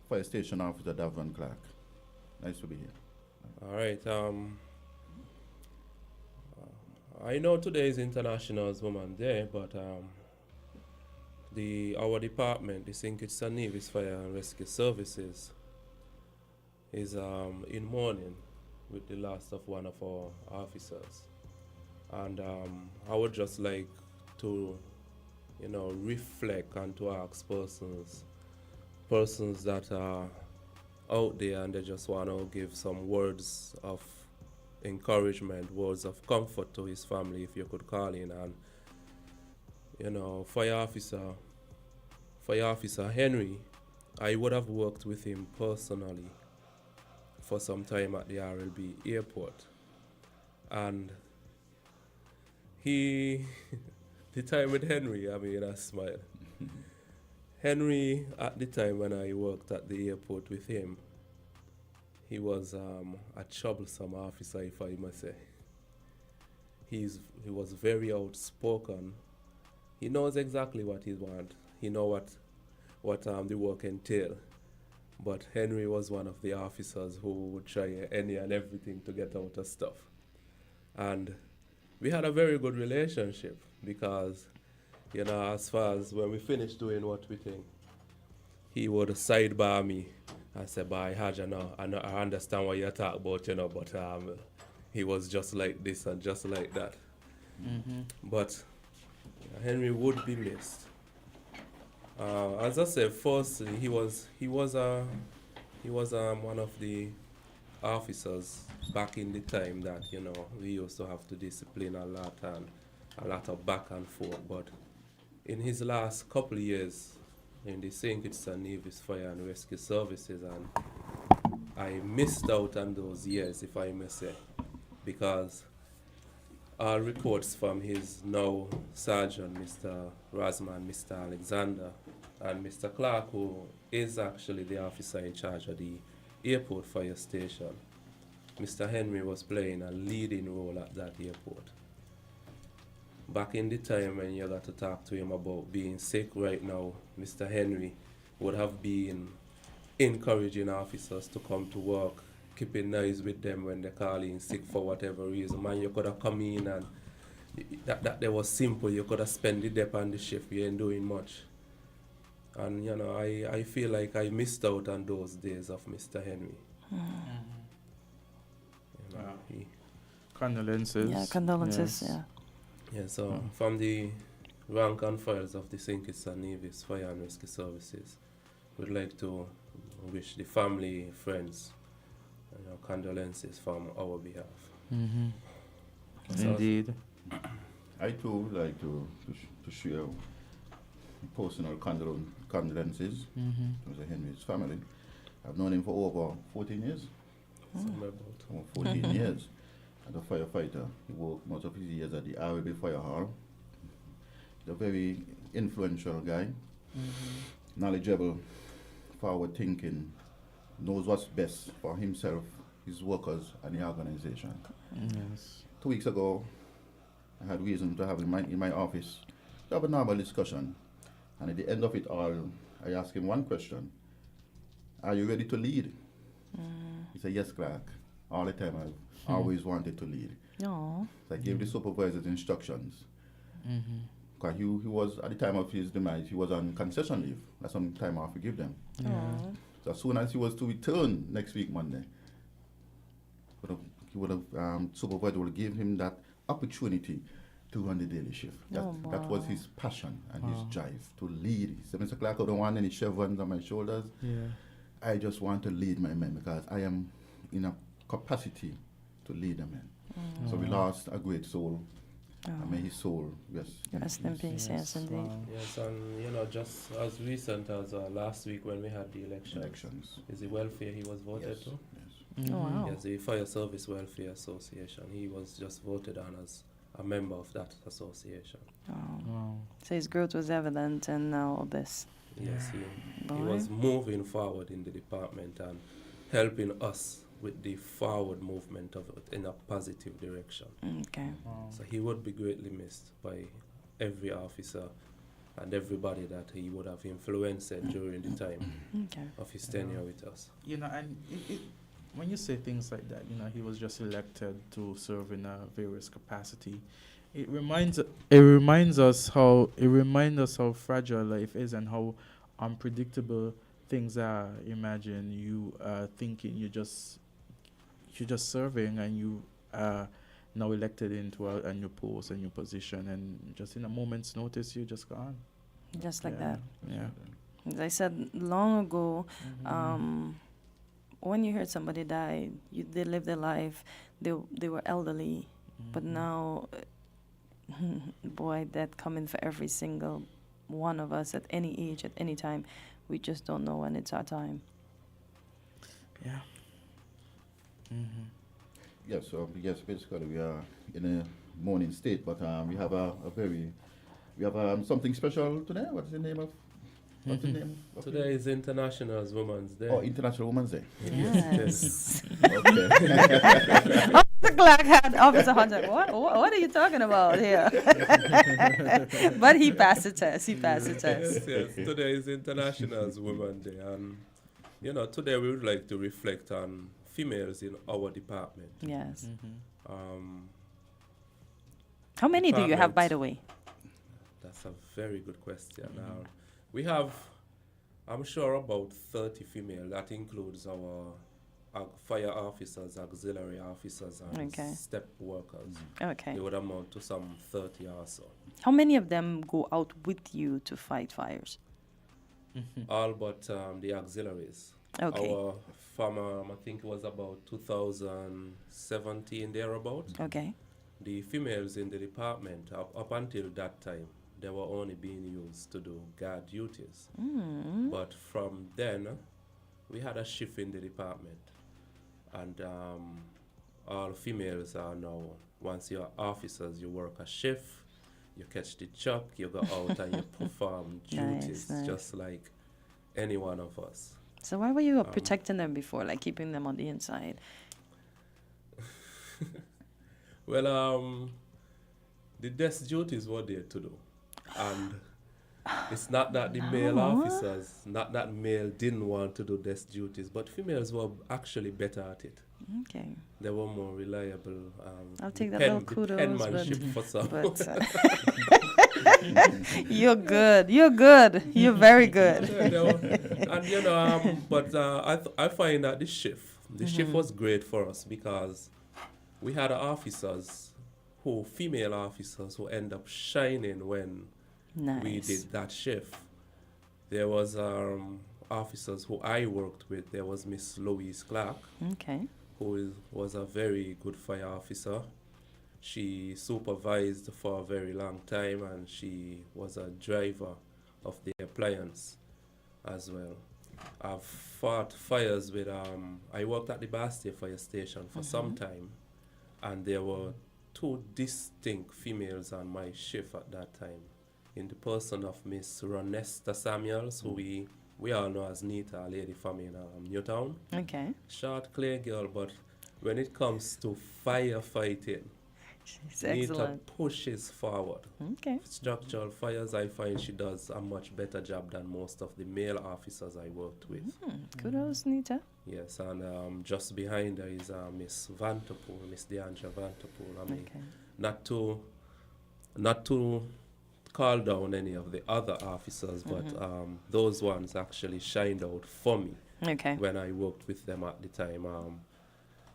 Fire Station Officer Davon Clark. Nice to be here.
All right. I know today is International Women's Day, but our department, the St. Kitts and Nevis Fire and Rescue Services, is in mourning with the loss of one of our officers. And I would just like to, reflect and to ask persons that are out there and they just want to give some words of encouragement, words of comfort to his family, if you could call in. And, Fire Officer Henry, I would have worked with him personally for some time at the RLB airport. And the time with Henry, I smile. Henry, at the time when I worked at the airport with him, he was a troublesome officer, if I must say. He was very outspoken. He knows exactly what he wants. He knows what the work entails. But Henry was one of the officers who would try any and everything to get out of stuff. And we had a very good relationship because, as far as when we finished doing what we think, he would sidebar me and say, "Boy, Haj, I understand what you're talking about, but he was just like this and just like that."
Mm-hmm.
But Henry would be missed. As I said, firstly, he was one of the officers back in the time that we used to have to discipline a lot and a lot of back and forth. But in his last couple of years in the St. Kitts and Nevis Fire and Rescue Services, and I missed out on those years, if I may say, because all reports from his now sergeant, Mr. Rasman, Mr. Alexander, and Mr. Clark, who is actually the officer in charge of the airport fire station, Mr. Henry was playing a leading role at that airport. Back in the time when you got to talk to him about being sick right now, Mr. Henry would have been encouraging officers to come to work, keeping nice with them when they call in sick for whatever reason. Man, you could have come in and that they was simple. You could have spent the day on the shift. You ain't doing much. And, you know, I feel like I missed out on those days of Mr. Henry. You know,
condolences.
Yeah, condolences,
Yes.
yeah.
Yeah, so from the rank and files of the St. Kitts and Nevis Fire and Rescue Services, we'd like to wish the family, friends, condolences from our behalf. So
Indeed.
I too would like to share personal condolences to Mr. Henry's family. I've known him for over 14 years.
Somewhere
Over 14 years. As a firefighter, he worked most of his years at the RB Fire Hall. He's a very influential guy, knowledgeable, forward-thinking, knows what's best for himself, his workers, and the organization.
Yes.
2 weeks ago, I had reason to have him in my office to have a normal discussion. And at the end of it all, I asked him one question. Are you ready to lead? He said, yes, Clark. All the time I've always wanted to lead.
Aww.
So I gave the supervisors instructions. Because he was, at the time of his demise, he was on concession leave. That's some time off we give them. So as soon as he was to return next week, Monday, supervisor will give him that opportunity to run the daily shift. That was his passion and his drive to lead. He said, Mr. Clark, I don't want any chevrons on my shoulders. I just want to lead my men because I am in a capacity to lead the men. So we lost a great soul. And may his soul rest
in peace, yes, indeed.
Yes, and you know, just as recent as last week when we had the elections, is the welfare he was voted to?
Yes. Oh, wow.
Yes, the Fire Service Welfare Association. He was just voted on as a member of that association.
Wow. So his growth was evident, and now all this.
Yes, he was moving forward in the department and helping us with the forward movement of it in a positive direction.
Okay.
So he would be greatly missed by every officer and everybody that he would have influenced during the time of his tenure with us.
You know, and when you say things like that, you know, he was just elected to serve in a various capacity. It reminds us how fragile life is and how unpredictable things are. Imagine you thinking you're just serving and you are now elected into a new post, a new position, and just in a moment's notice you're just gone.
Just like that.
Yeah.
As I said long ago, when you heard somebody die, they lived their life, they were elderly, but now, boy, that coming for every single one of us at any age, at any time. We just don't know when it's our time.
Yeah.
Yes, yes, basically we are in a mourning state, but we have something special today. What's the name of?
Today is International Women's Day.
Oh, International Women's Day.
Yes.
Okay.
The Clark had Officer Hunter. What are you talking about here? But he passed the test.
Yes. Today is International Women's Day, and you know, today we would like to reflect on females in our department.
Yes. How many do you have, by the way?
That's a very good question. We have, I'm sure, about 30 female. That includes our fire officers, auxiliary officers, and step workers.
Okay.
They would amount to some 30 or so.
How many of them go out with you to fight fires?
All but the auxiliaries.
Okay.
Our farmer, I think it was about 2017 thereabout.
Okay.
The females in the department, up until that time, they were only being used to do guard duties. But from then, we had a shift in the department. And all females are now, once you're officers, you work a shift, you catch the chuck, you go out and you perform duties just like any one of us.
So why were you protecting them before, like keeping them on the inside?
Well, the desk duties were there to do. And It's not that the male officers, not that male didn't want to do desk duties, but females were actually better at it.
Okay.
They were more reliable.
I'll take that little kudos.
Penmanship for some.
You're good. You're good. You're very good.
And you know, but I find that the shift was great for us because we had officers female officers who end up shining when we did that shift. There was officers who I worked with. There was Miss Louise Clark, who was a very good fire officer. She supervised for a very long time, and she was a driver of the appliance as well. I've fought fires with, I worked at the Bastia Fire Station for some time, and there were two distinct females on my shift at that time, in the person of Miss Ronesta Samuels, who we all know as Nita, a lady from Newtown.
Okay.
Short, clear girl, but when it comes to firefighting,
she's
Nita
excellent.
pushes forward.
Okay.
Structural fires, I find she does a much better job than most of the male officers I worked with.
Kudos, Nita.
Yes, and just behind her is Miss Vanterpool, Miss Deandra Vanterpool. I mean, not to call down any of the other officers, but those ones actually shined out for me when I worked with them at the time.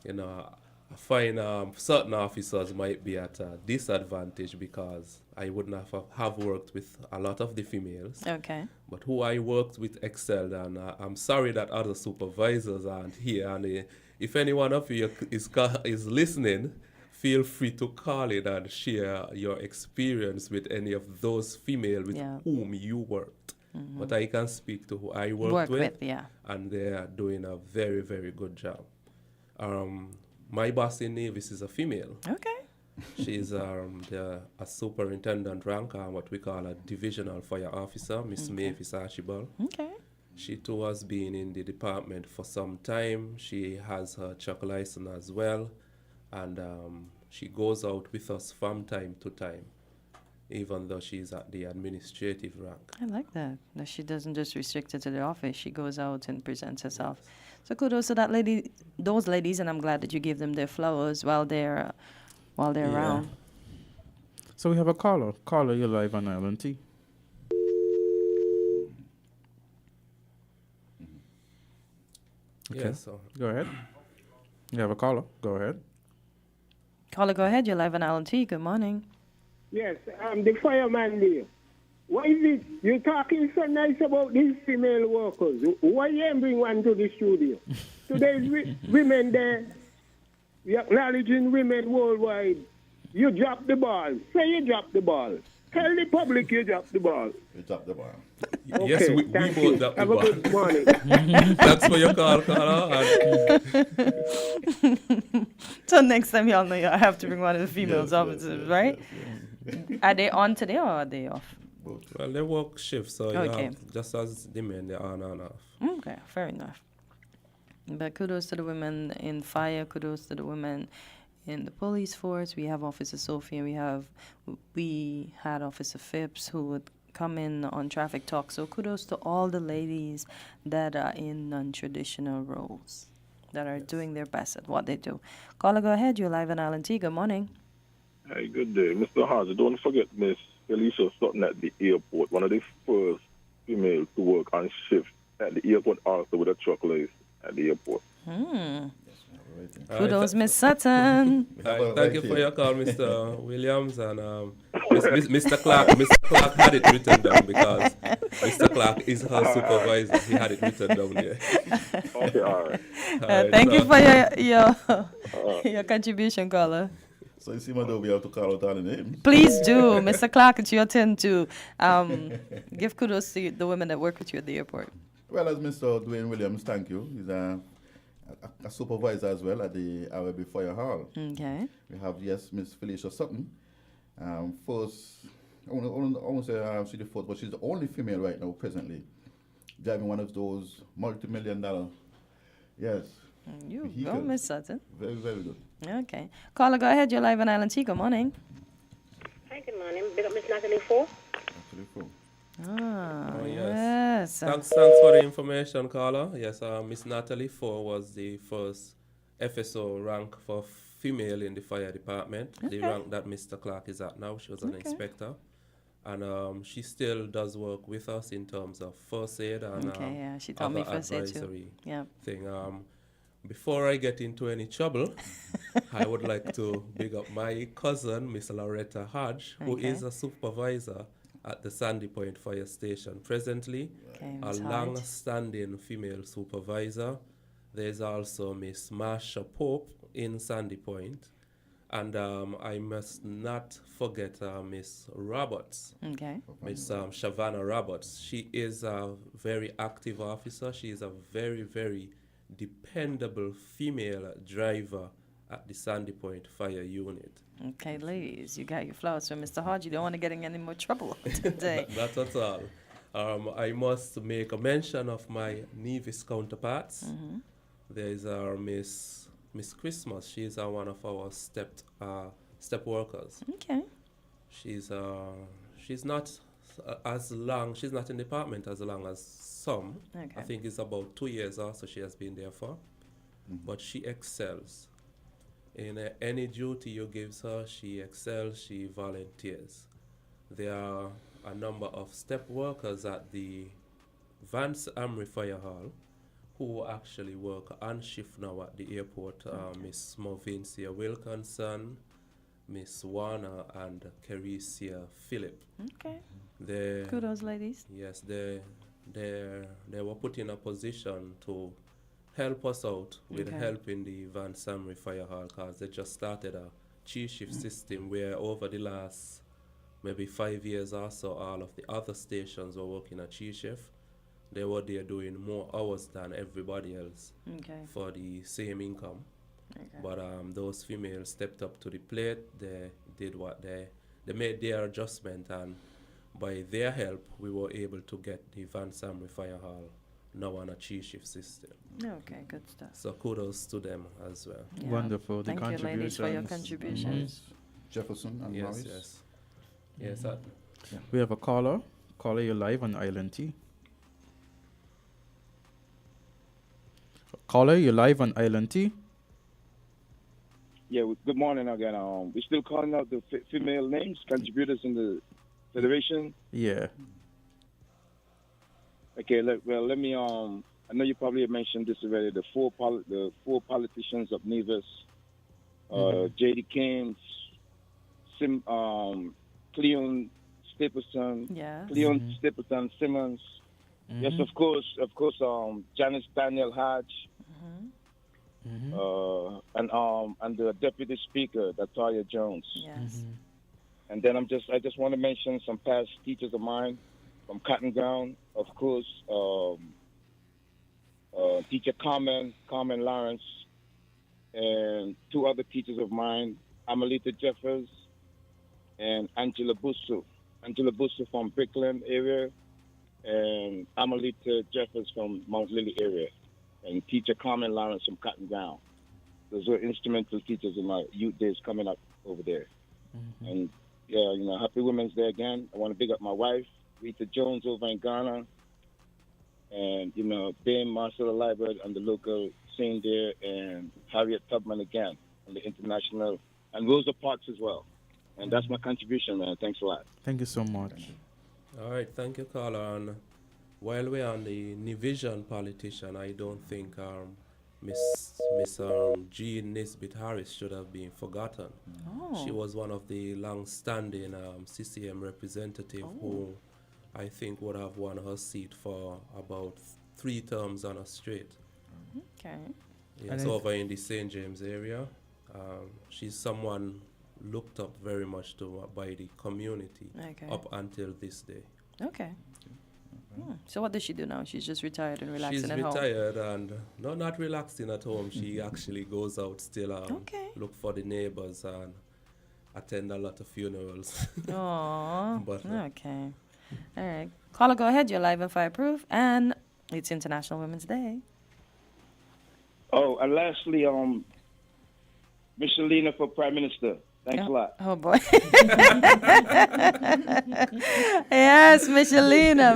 You know, I find certain officers might be at a disadvantage because I wouldn't have worked with a lot of the females.
Okay.
But who I worked with excelled, and I'm sorry that other supervisors aren't here. And if any one of you is listening, feel free to call in and share your experience with any of those females with whom you worked. But I can speak to who I worked with, and they are doing a very, very good job. My boss in Navis is a female.
Okay.
She's a superintendent rank, what we call a divisional fire officer, Miss Mavis Archibald.
Okay.
She too has been in the department for some time. She has her truck license as well, and she goes out with us from time to time, even though she's at the administrative rank.
I like that. That she doesn't just restrict it to the office. She goes out and presents herself. So kudos to that lady, those ladies, and I'm glad that you give them their flowers while they're around.
So we have a caller. Caller, you're live on Island T. Okay.
Yeah, so
go ahead. You have a caller. Go ahead.
Caller, go ahead. You're live on Island T. Good morning.
Yes, I'm the fireman there. Why is it you're talking so nice about these female workers? Why you ain't bring one to the studio? Today's women there, you're acknowledging women worldwide. You drop the ball. Say you drop the ball. Tell the public you drop the ball.
You drop the ball.
Okay,
yes, we both drop the
Have
ball.
a good morning.
That's for your call, caller.
So next time y'all know I have to bring one of the females officers, right? Are they on today or are they off?
Well, they work shifts, so just as the men, they're on and off.
Okay, fair enough. But kudos to the women in fire, kudos to the women in the police force. We have Officer Sophie, and we had Officer Phipps who would come in on traffic talk. So kudos to all the ladies that are in non-traditional roles, that are doing their best at what they do. Caller, go ahead. You're live on Island T. Good morning.
Hey, good day. Mr. Hodge, don't forget Miss Felicia Sutton at the airport, one of the first females to work on shift at the airport, also with a truck lace at the airport.
Kudos, Miss Sutton.
Thank you for your call, Mr. Williams, and Mr. Clark. Mr. Clark had it written down because Mr. Clark is her supervisor. He had it written down there.
Okay, all right.
Thank you for your contribution, caller.
So you see, my we have to call out all the names.
Please do. Mr. Clark, it's your turn to give kudos to the women that work with you at the airport.
Well, as Mr. Dwayne Williams, thank you. He's a supervisor as well at the RB Fire Hall.
Okay.
We have, Miss Felicia Sutton. First, I won't say she's the first, but she's the only female right now presently driving one of those multi-million-dollar,
You go, Miss Sutton.
Very, very good.
Okay. Caller, go ahead. You're live on Island T. Good morning.
Hi, good morning. Big up Miss Natalie 4.
Natalie 4.
Oh,
yes.
Thanks for the information, caller. Yes, Miss Natalie Ford was the first FSO rank for female in the fire department. The rank that Mr. Clark is at now. She was an inspector. And she still does work with us in terms of first aid and
she taught me first aid too.
advisory
Yeah.
thing. Before I get into any trouble, I would like to big up my cousin, Miss Loretta Hodge, who is a supervisor at the Sandy Point Fire Station presently, a long-standing female supervisor. There's also Miss Marsha Pope in Sandy Point. And I must not forget Miss Roberts. Miss Shavana Roberts. She is a very active officer. She is a very, very dependable female driver at the Sandy Point Fire Unit.
Okay, ladies, you got your flowers from Mr. Hodge. You don't want to get in any more trouble today.
Not at all. I must make a mention of my Nevis counterparts. There is our Miss Christmas. She's one of our step workers.
Okay.
She's not as long. She's not in the department as long as some.
Okay.
I think it's about 2 years also she has been there for. But she excels. In any duty you give her, she excels. She volunteers. There are a number of step workers at the Vance Amri Fire Hall who actually work on shift now at the airport. Miss Movincia Wilkinson, Miss Warner, and Carisia Phillip.
Okay. Kudos, ladies.
Yes, they were put in a position to help us out with helping the Van Samri Fire Hall because they just started a chi-shift system where over the last maybe 5 years or so, all of the other stations were working a chi-shift. They were there doing more hours than everybody else for the same income. But those females stepped up to the plate. They did what they made their adjustment, and by their help, we were able to get the Van Samri Fire Hall now on a chi-shift system.
Okay, good stuff.
So kudos to them as well.
Yeah. Wonderful.
Thank you, ladies, for your contributions.
Jefferson and Morris.
Yes.
We have a caller. Caller, you're live on Island T. Caller, you're live on Island T.
Yeah, good morning again. We're still calling out the female names, contributors in the federation.
Yeah.
Okay, let me. I know you probably have mentioned this already. The four politicians of Nevis, J.D. Keynes, Cleon Stapleton, Stapleton Simmons. Yes, of course. Janice Daniel Hodge, and the Deputy Speaker, Latoya Jones.
Yes.
And then I just want to mention some past teachers of mine from Cotton Ground, of course. Teacher Carmen Lawrence, and two other teachers of mine, Amelita Jeffers and Angela Busso. Angela Busso from Brickland area, and Amelita Jeffers from Mount Lily area, and teacher Carmen Lawrence from Cotton Ground. Those were instrumental teachers in my youth days coming up over there. And yeah, Happy Women's Day again. I want to big up my wife, Rita Jones over in Ghana, and Ben Marcella Library on the local scene there, and Harriet Tubman again on the international, and Rosa Parks as well. And that's my contribution, man. Thanks a lot.
Thank you so much.
All right, thank you, caller. And while we're on the Nivision politician, I don't think Miss Jean Nisbet Harris should have been forgotten.
Oh.
She was one of the long-standing CCM representative who I think would have won her seat for about 3 terms on a straight.
Okay.
Yes, over in the St. James area. She's someone looked up very much to by the community up until this day.
Okay. So what does she do now? She's just retired and relaxing
She's
at home?
retired and not relaxing at home. She actually goes out still, look for the neighbors and attend a lot of funerals.
Aww.
But,
okay. All right. Caller, go ahead. You're live and fireproof, and it's International Women's Day.
Oh, and lastly, Michelina for Prime Minister.
Thanks a lot.
Oh boy. Yes, Michelina.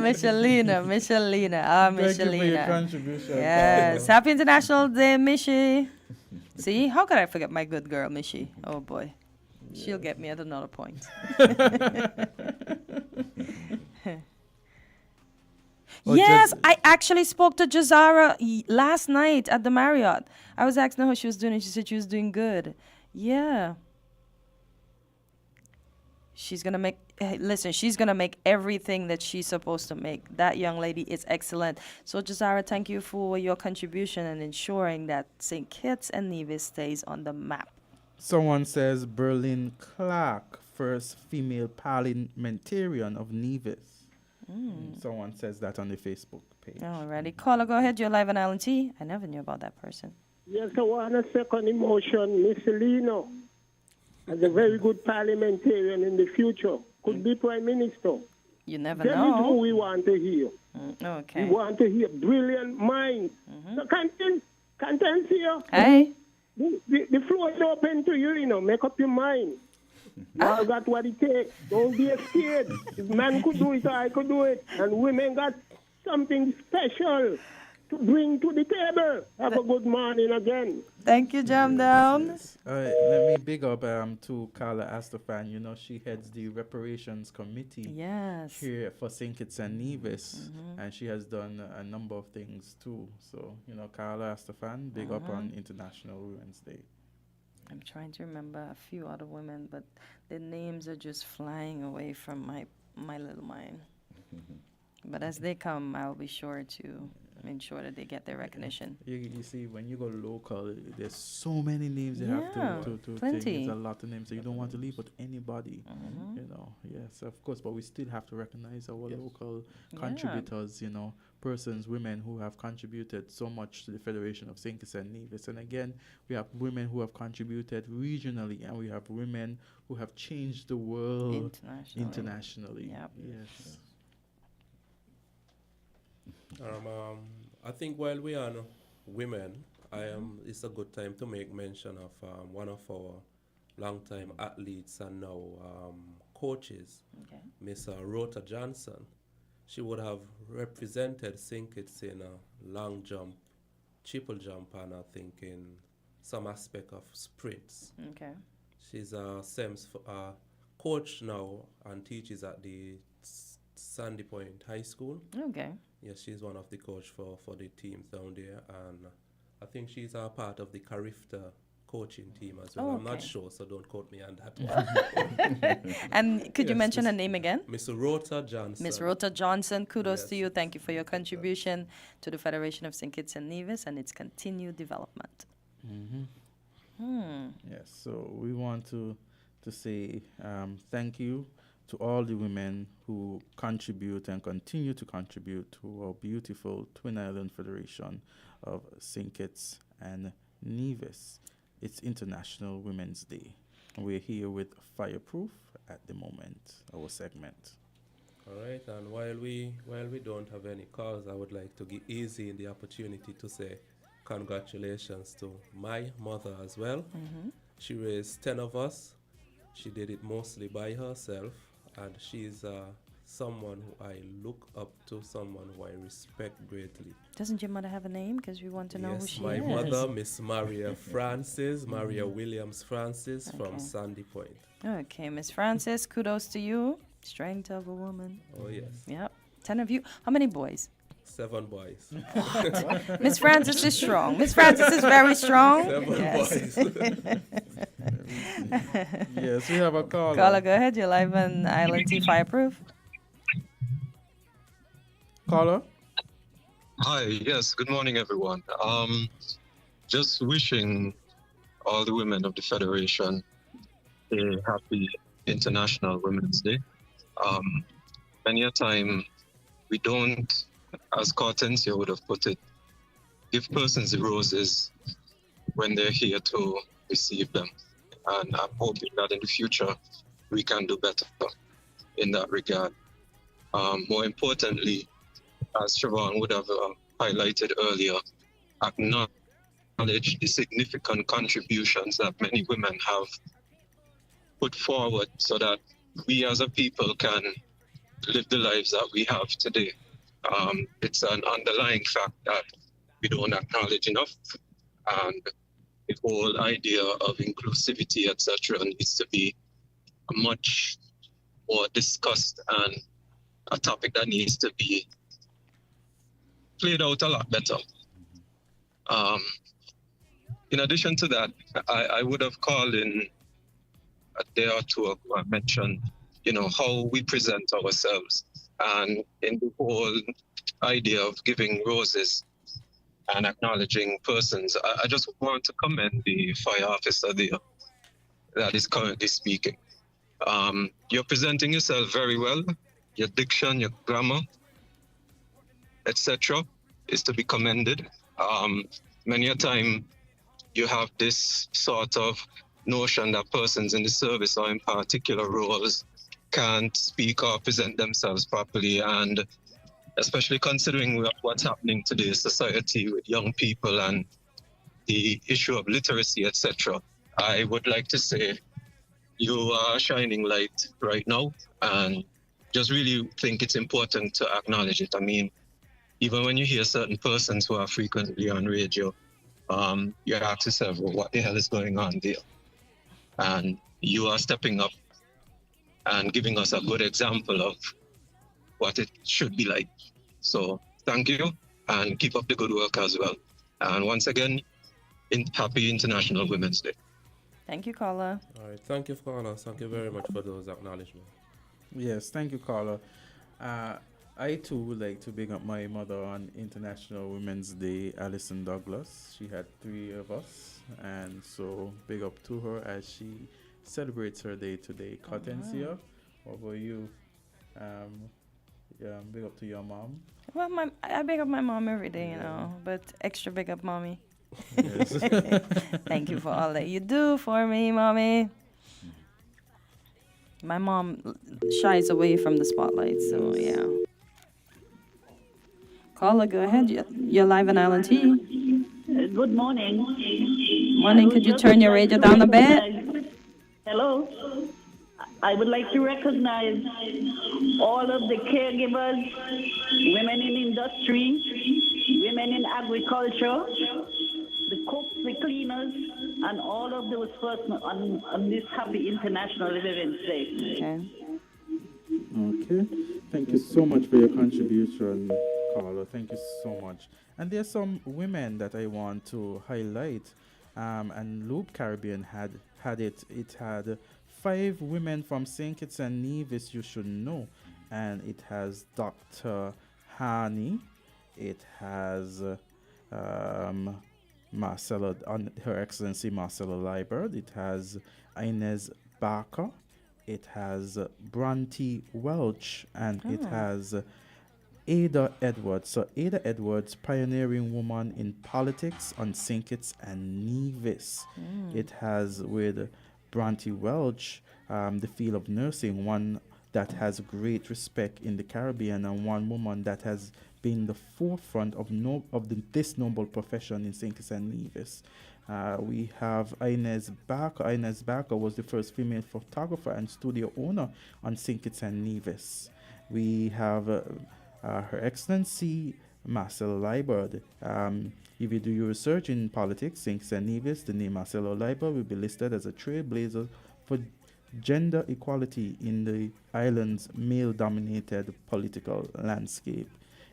Ah,
Thank you for your
Michelina.
contribution.
Yes. Happy International Day, Michi. See, how could I forget my good girl, Michi? Oh boy. She'll get me at another point. Yes, I actually spoke to Jazara last night at the Marriott. I was asking her how she was doing, and she said she was doing good. Yeah. She's going to make, listen, she's going to make everything that she's supposed to make. That young lady is excellent. So, Jazara, thank you for your contribution and ensuring that St. Kitts and Nevis stays on the map.
Someone says Berlin Clark, first female parliamentarian of Nevis. Someone says that on the Facebook page.
Alrighty. Caller, go ahead. You're live on Island T. I never knew about that person.
Yes, I want to second emotion, Miss Lino, as a very good parliamentarian in the future. Could be Prime Minister.
You never
That
know.
is who we want to hear.
Okay.
We want to hear brilliant minds. So, Kortensia.
Hey.
The floor is open to you, you know. Make up your mind. You all got what it takes. Don't be scared. If man could do it, I could do it. And women got something special to bring to the table. Have a good morning again.
Thank you, Jam Down.
Let me big up to Carla Astafan. You know, she heads the reparations committee here for St. Kitts and Nevis, and she has done a number of things too. So, you know, Carla Astafan, big up on International Women's Day.
I'm trying to remember a few other women, but their names are just flying away from my little mind. But as they come, I'll be sure to ensure that they get their recognition.
You see, when you go local, there's so many names you have to
plenty.
take. There's a lot of names, so you don't want to leave with anybody. You know, yes, of course, but we still have to recognize our local contributors, you know, persons, women who have contributed so much to the Federation of St. Kitts and Nevis. And again, we have women who have contributed regionally, and we have women who have changed the world internationally. Yes.
I think while we are on women, it's a good time to make mention of one of our longtime athletes and now coaches, Miss Rhoda Johnson. She would have represented St. Kitts in a long jump, triple jump, and I think in some aspect of sprints.
Okay.
She's a SEMS coach now and teaches at the Sandy Point High School.
Okay.
Yes, she's one of the coach for the teams down there, and I think she's a part of the Carifta coaching team as well. I'm not sure, so don't quote me on that one.
And could you mention her name again?
Miss Rhoda Johnson.
Miss Rhoda Johnson, kudos to you. Thank you for your contribution to the Federation of St. Kitts and Nevis and its continued development.
Yes, so we want to say thank you to all the women who contribute and continue to contribute to our beautiful Twin Island Federation of St. Kitts and Nevis. It's International Women's Day. We're here with Fireproof at the moment, our segment.
All right, and while we don't have any calls, I would like to give Easy the opportunity to say congratulations to my mother as well. She raised 10 of us. She did it mostly by herself, and she's someone who I look up to, someone who I respect greatly.
Doesn't your mother have a name? Because we want to know who she
my
is.
mother, Miss Maria Francis, Maria Williams Francis from Sandy Point.
Okay, Miss Francis, kudos to you. Strength of a woman.
Oh, yes.
Yep. 10 of you. How many boys?
7 boys.
What? Miss Francis is strong. Miss Francis is very strong.
7 boys.
Yes, we have a caller.
Caller, go ahead. You're live on Island T Fireproof.
Caller?
Hi, yes, good morning, everyone. Just wishing all the women of the Federation a happy International Women's Day. Many a time we don't, as Kortensia would have put it, give persons the roses when they're here to receive them. And I'm hoping that in the future we can do better in that regard. More importantly, as Siobhan would have highlighted earlier, acknowledge the significant contributions that many women have put forward so that we as a people can live the lives that we have today. It's an underlying fact that we don't acknowledge enough, and the whole idea of inclusivity, etc., needs to be much more discussed and a topic that needs to be played out a lot better. In addition to that, I would have called in a day or two ago and mentioned, how we present ourselves, and in the whole idea of giving roses and acknowledging persons. I just want to commend the fire officer there that is currently speaking. You're presenting yourself very well. Your diction, your grammar, etc., is to be commended. Many a time you have this sort of notion that persons in the service or in particular roles can't speak or present themselves properly, and especially considering what's happening today in society with young people and the issue of literacy, etc., I would like to say you are shining light right now, and just really think it's important to acknowledge it. I mean, even when you hear certain persons who are frequently on radio, you ask yourself, well, what the hell is going on there? And you are stepping up and giving us a good example of what it should be like. So thank you, and keep up the good work as well. And once again, happy International Women's Day.
Thank you, caller.
All right, thank you, caller. Thank you very much for those acknowledgements.
Yes, thank you, caller. I too would like to big up my mother on International Women's Day, Alison Douglas. She had 3 of us, and so big up to her as she celebrates her day today. Kortensia, what about you? Big up to your mom.
Well, I big up my mom every day, but extra big up mommy.
Yes.
Thank you for all that you do for me, mommy. My mom shies away from the spotlight, so yeah. Caller, go ahead. You're live on Island T.
Good morning.
Morning. Could you turn your radio down a bit?
Hello. I would like to recognize all of the caregivers, women in industry, women in agriculture, the cooks, the cleaners, and all of those persons on this happy International Women's Day.
Okay. Thank you so much for your contribution, caller. Thank you so much. And there's some women that I want to highlight. And Loop Caribbean had it. It had 5 women from St. Kitts and Nevis you should know. And it has Dr. Hani. It has Marcella, Her Excellency Marcella Liebert. It has Inez Barker. It has Bronte Welch, and it has Ada Edwards. So Ada Edwards, pioneering woman in politics on St. Kitts and Nevis. It has with Bronte Welch, the field of nursing, one that has great respect in the Caribbean, and one woman that has been the forefront of this noble profession in St. Kitts and Nevis. We have Inez Barker. Inez Barker was the first female photographer and studio owner on St. Kitts and Nevis. We have Her Excellency Marcella Liebert. If you do your research in politics, St. Kitts and Nevis, the name Marcella Liebert will be listed as a trailblazer for gender equality in the island's male-dominated political landscape.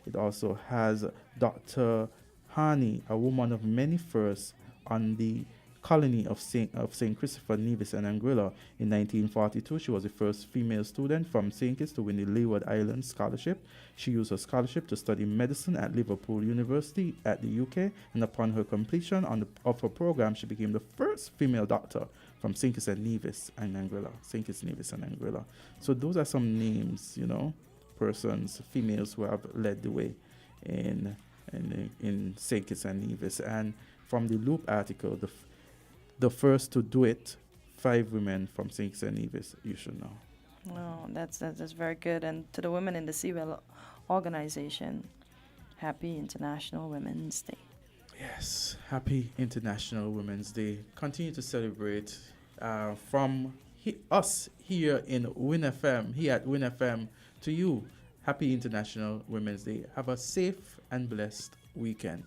It also has Dr. Hani, a woman of many firsts on the colony of St. Christopher, Nevis, and Anguilla. In 1942, she was the first female student from St. Kitts to win the Leeward Islands Scholarship. She used her scholarship to study medicine at Liverpool University at the UK, and upon her completion of her program, she became the first female doctor from St. Kitts and Nevis and Anguilla. St. Kitts, Nevis, and Anguilla. So those are some names, persons, females who have led the way in St. Kitts and Nevis. And from the Loop article, the first to do it, 5 women from St. Kitts and Nevis, you should know.
Oh, that's very good. And to the women in the Seawell organization, happy International Women's Day.
Yes, happy International Women's Day. Continue to celebrate from us here in Win FM, here at Win FM, to you, happy International Women's Day. Have a safe and blessed weekend.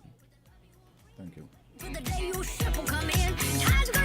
Thank you.
The day your ship will come in, time's